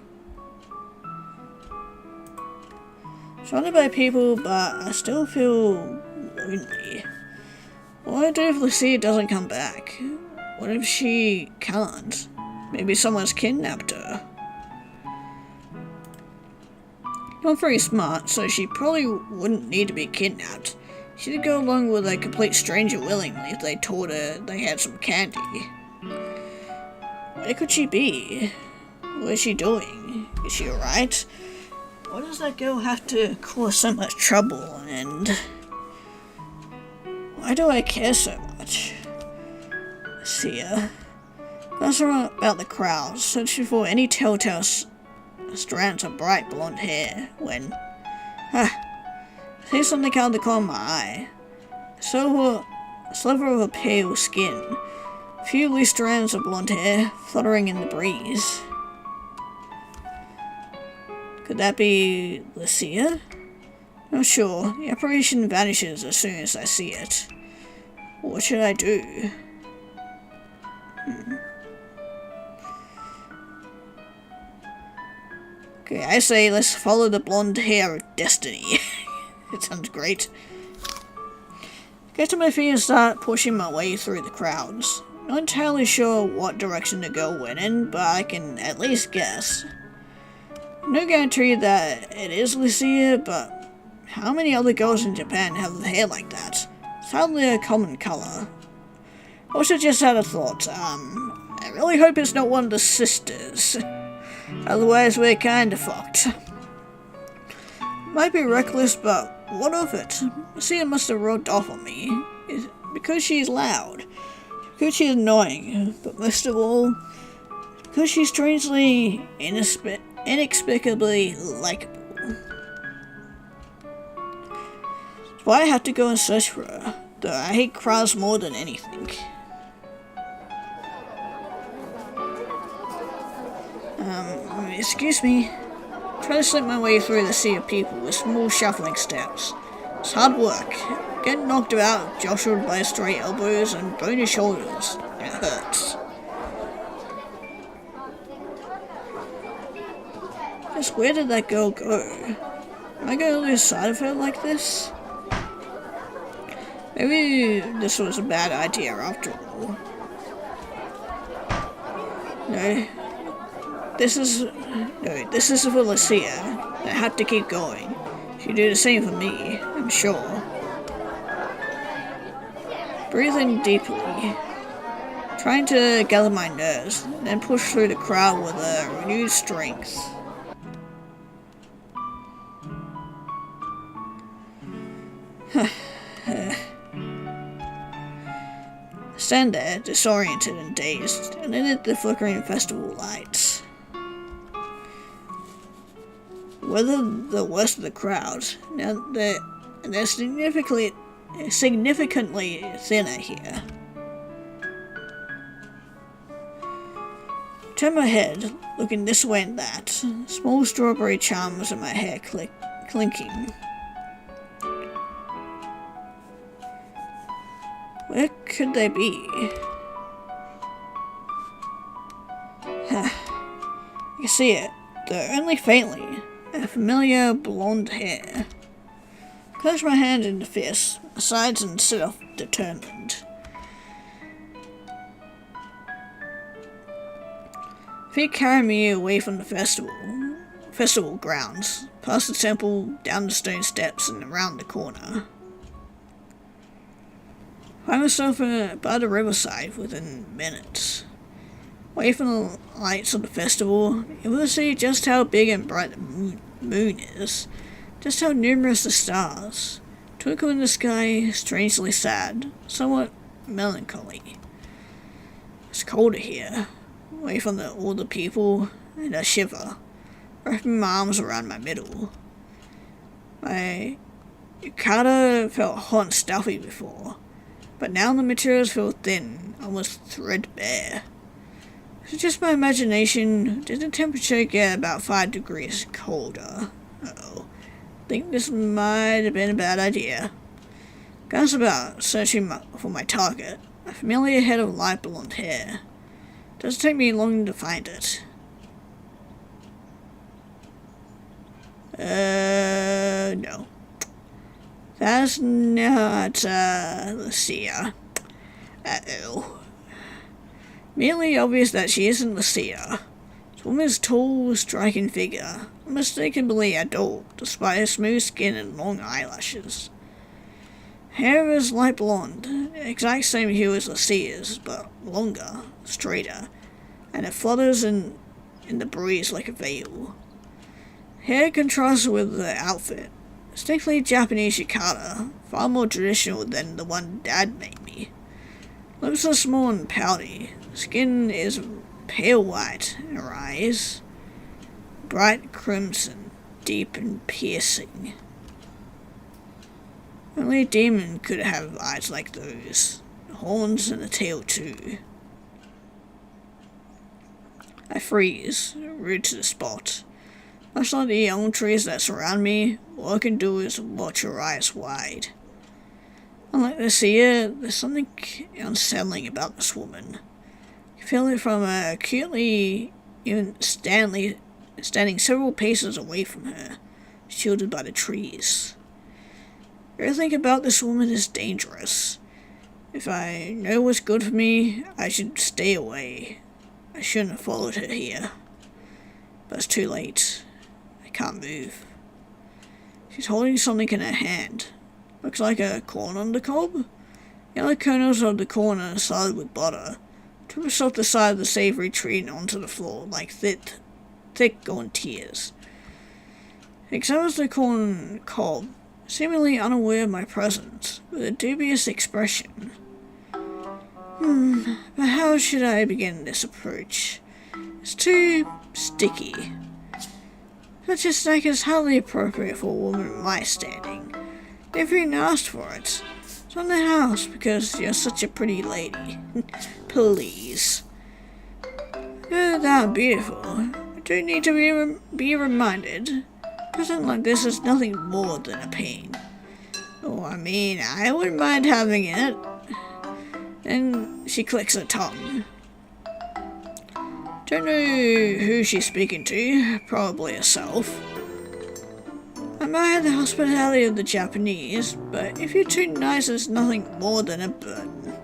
[SPEAKER 1] Surrounded by people, but I still feel lonely. What do I do if Lucia doesn't come back? What if she can't? Maybe someone's kidnapped her. Not very smart, so she probably wouldn't need to be kidnapped. She'd go along with a complete stranger willingly if they told her they had some candy. Where could she be? What is she doing? Is she alright? Why does that girl have to cause so much trouble, and why do I care so much? See ya. That's about the crowd, searching for any telltale strands of bright blonde hair, when I see something out of the corner of my eye. A sliver of a pale skin, a few loose strands of blonde hair fluttering in the breeze. Could that be Lucia? Not sure. The apparition vanishes as soon as I see it. What should I do? Okay, I say let's follow the blonde hair of destiny. It sounds great. Get to my feet and start pushing my way through the crowds. Not entirely sure what direction the girl went in, but I can at least guess. No guarantee that it is Lucia, but how many other girls in Japan have hair like that? It's hardly a common colour. Also just had a thought, I really hope it's not one of the sisters. Otherwise we're kinda fucked. Might be reckless, but what of it? Lucia must have rubbed off on me. It's because she's loud. Because she's annoying. But most of all, because she's strangely, inexplicably likable. That's why I have to go and search for her. Though I hate crowds more than anything. Excuse me. Try to slip my way through the sea of people with small shuffling steps. It's hard work. Get knocked about, jostled by stray elbows and bony shoulders. It hurts. Just where did that girl go? Am I going to lose sight of her like this? Maybe this was a bad idea after all. No. This is for Lucia. I have to keep going. She'd do the same for me, I'm sure. Breathing deeply. Trying to gather my nerves, then push through the crowd with a renewed strength. Stand there, disoriented and dazed, and amid the flickering festival lights. Whether the worst of the crowd, now they're significantly thinner here. Turn my head, looking this way and that, small strawberry charms in my hair clinking. Where could they be? I can see it, though only faintly. A familiar blonde hair. Clench my hand into fists, my sides and sit off determined. Feet carry me away from the festival grounds, past the temple, down the stone steps and around the corner. Find myself by the riverside within minutes. Away from the lights of the festival, able to see just how big and bright the moon is, just how numerous the stars. Twinkle in the sky, strangely sad, somewhat melancholy. It's colder here, away from all the people, and I shiver, wrapping my arms around my middle. My yukata felt hot and stuffy before, but now the materials feel thin, almost threadbare. It's just my imagination. Did the temperature get about 5 degrees colder? Uh-oh. Think this might have been a bad idea. Glanced about, searching for my target. A familiar head of light blonde hair. Doesn't take me long to find it. No. That's not, Lucia. Uh-oh. Merely obvious that she isn't Lucia. This woman's tall, striking figure, unmistakably adult, despite her smooth skin and long eyelashes. Hair is light blonde, exact same hue as Lucia's, but longer, straighter, and it flutters in the breeze like a veil. Hair contrasts with the outfit. Distinctly Japanese yukata, far more traditional than the one Dad made me. Lips are small and pouty. Skin is pale white, and her eyes bright crimson, deep and piercing. Only a demon could have eyes like those. Horns and a tail too. I freeze, rooted to the spot. Much like the elm trees that surround me, all I can do is watch her eyes wide. Unlike Lucia, there's something unsettling about this woman. I feel it from her acutely, even standing several paces away from her, shielded by the trees. Everything about this woman is dangerous. If I know what's good for me, I should stay away. I shouldn't have followed her here. But it's too late. I can't move. She's holding something in her hand. Looks like a corn on the cob. Yellow kernels of the corn are salted with butter. Drips off the side of the savory tree and onto the floor like thick golden tears. Examines the corn cob, seemingly unaware of my presence, with a dubious expression. But how should I begin this approach? It's too sticky. Such a snack is hardly appropriate for a woman of my standing. Never even asked for it. It's on the house because you're such a pretty lady. Please. You're that beautiful. I do need to be reminded. A present like this is nothing more than a pain. Oh, I mean, I wouldn't mind having it. Then she clicks her tongue. Don't know who she's speaking to, probably herself. I admire the hospitality of the Japanese, but if you're too nice, it's nothing more than a burden.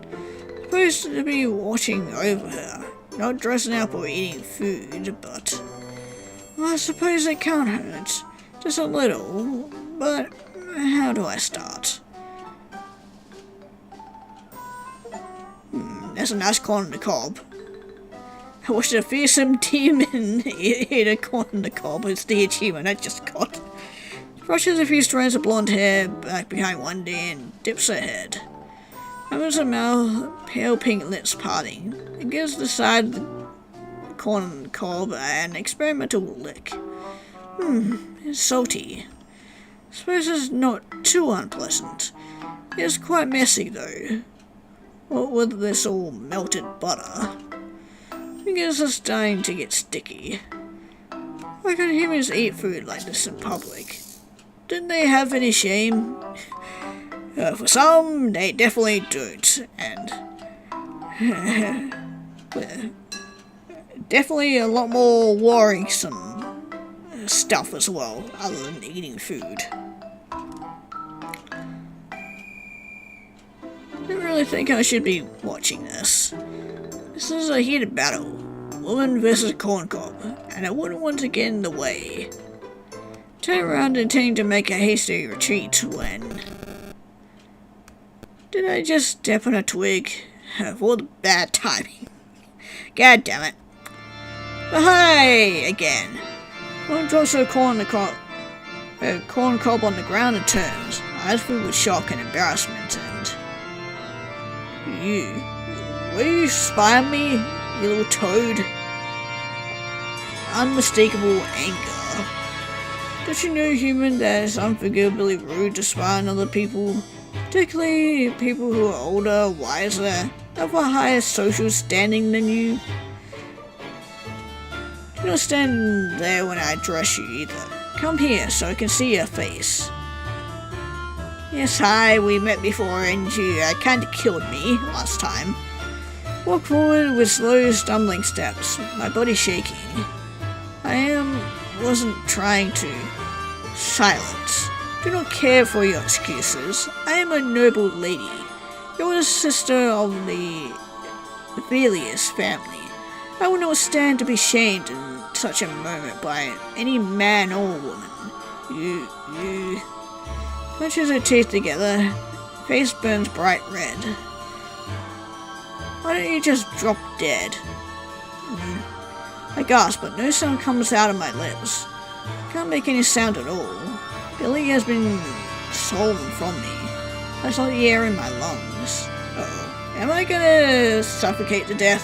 [SPEAKER 1] Supposed to be watching over her, not dressing up or eating food, but... Well, I suppose it can't hurt. Just a little, but how do I start? That's a nice corn on the cob. I watched a fearsome demon eat a corn on the cob. It's the achievement I just got. Brushes a few strands of blonde hair back behind one ear and dips her head. Opens her mouth, pale pink lips parting, and gives the side of the corn on the cob an experimental lick. It's salty. I suppose it's not too unpleasant. It's quite messy though. What with this all melted butter. I guess it's starting to get sticky. Why can't humans eat food like this in public? Didn't they have any shame? For some, they definitely don't, and definitely a lot more worrisome stuff as well, other than eating food. I don't really think I should be watching this. This is a heated battle, woman versus corn cob, and I wouldn't want to get in the way. Turn around intending to make a hasty retreat when... Did I just step on a twig? For the bad timing. God damn it. But hi again. One drops a corn cob on the ground and turns, eyes filled with shock and embarrassment, and... You? Will you spy on me, you little toad? Unmistakable anger. Don't you know, human, that it's unforgivably rude to spy on other people? Particularly people who are older, wiser, of a higher social standing than you. Do not stand there when I address you either. Come here so I can see your face. Yes, hi, we met before and you kinda killed me last time. Walk forward with slow, stumbling steps, my body shaking. Wasn't trying to. Silence. Do not care for your excuses. I am a noble lady. You're the sister of the Velius family. I will not stand to be shamed in such a moment by any man or woman. You... Clenches her teeth together. Face burns bright red. Why don't you just drop dead? I gasp, but no sound comes out of my lips. Can't make any sound at all. Billy has been stolen from me. I saw the air in my lungs. Uh-oh. Am I gonna suffocate to death?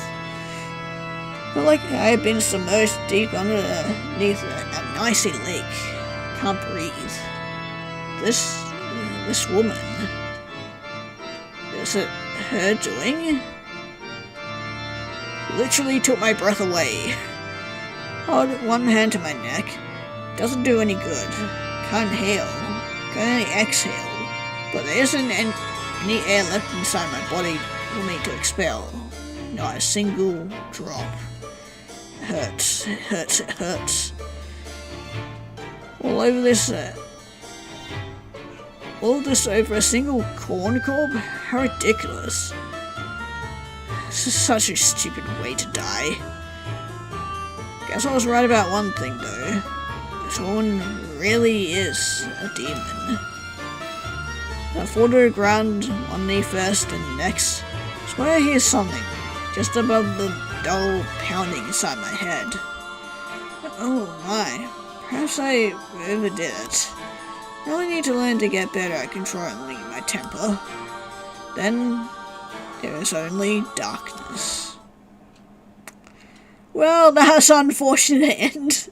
[SPEAKER 1] Feel like I have been submerged deep underneath an icy lake. Can't breathe. This woman. Is it her doing? Literally took my breath away. Hold one hand to my neck. Doesn't do any good. Can't inhale. Can only exhale. But there isn't any air left inside my body for me to expel. Not a single drop. It hurts. It hurts. It hurts. All this over a single corn cob? How ridiculous. This is such a stupid way to die. Guess I was right about one thing though. This woman really is a demon. I fall to the ground, one knee first and next. Swear I hear something, just above the dull pounding inside my head. Oh my, perhaps I overdid it. I only need to learn to get better at controlling my temper. Then there is only darkness. Well, that's an unfortunate end.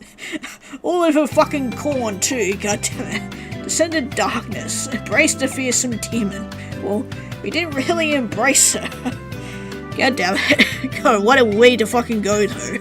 [SPEAKER 1] All over fucking corn too, goddammit. Descended darkness, embraced a fearsome demon. Well, we didn't really embrace her. Goddammit. God, what a way to fucking go though.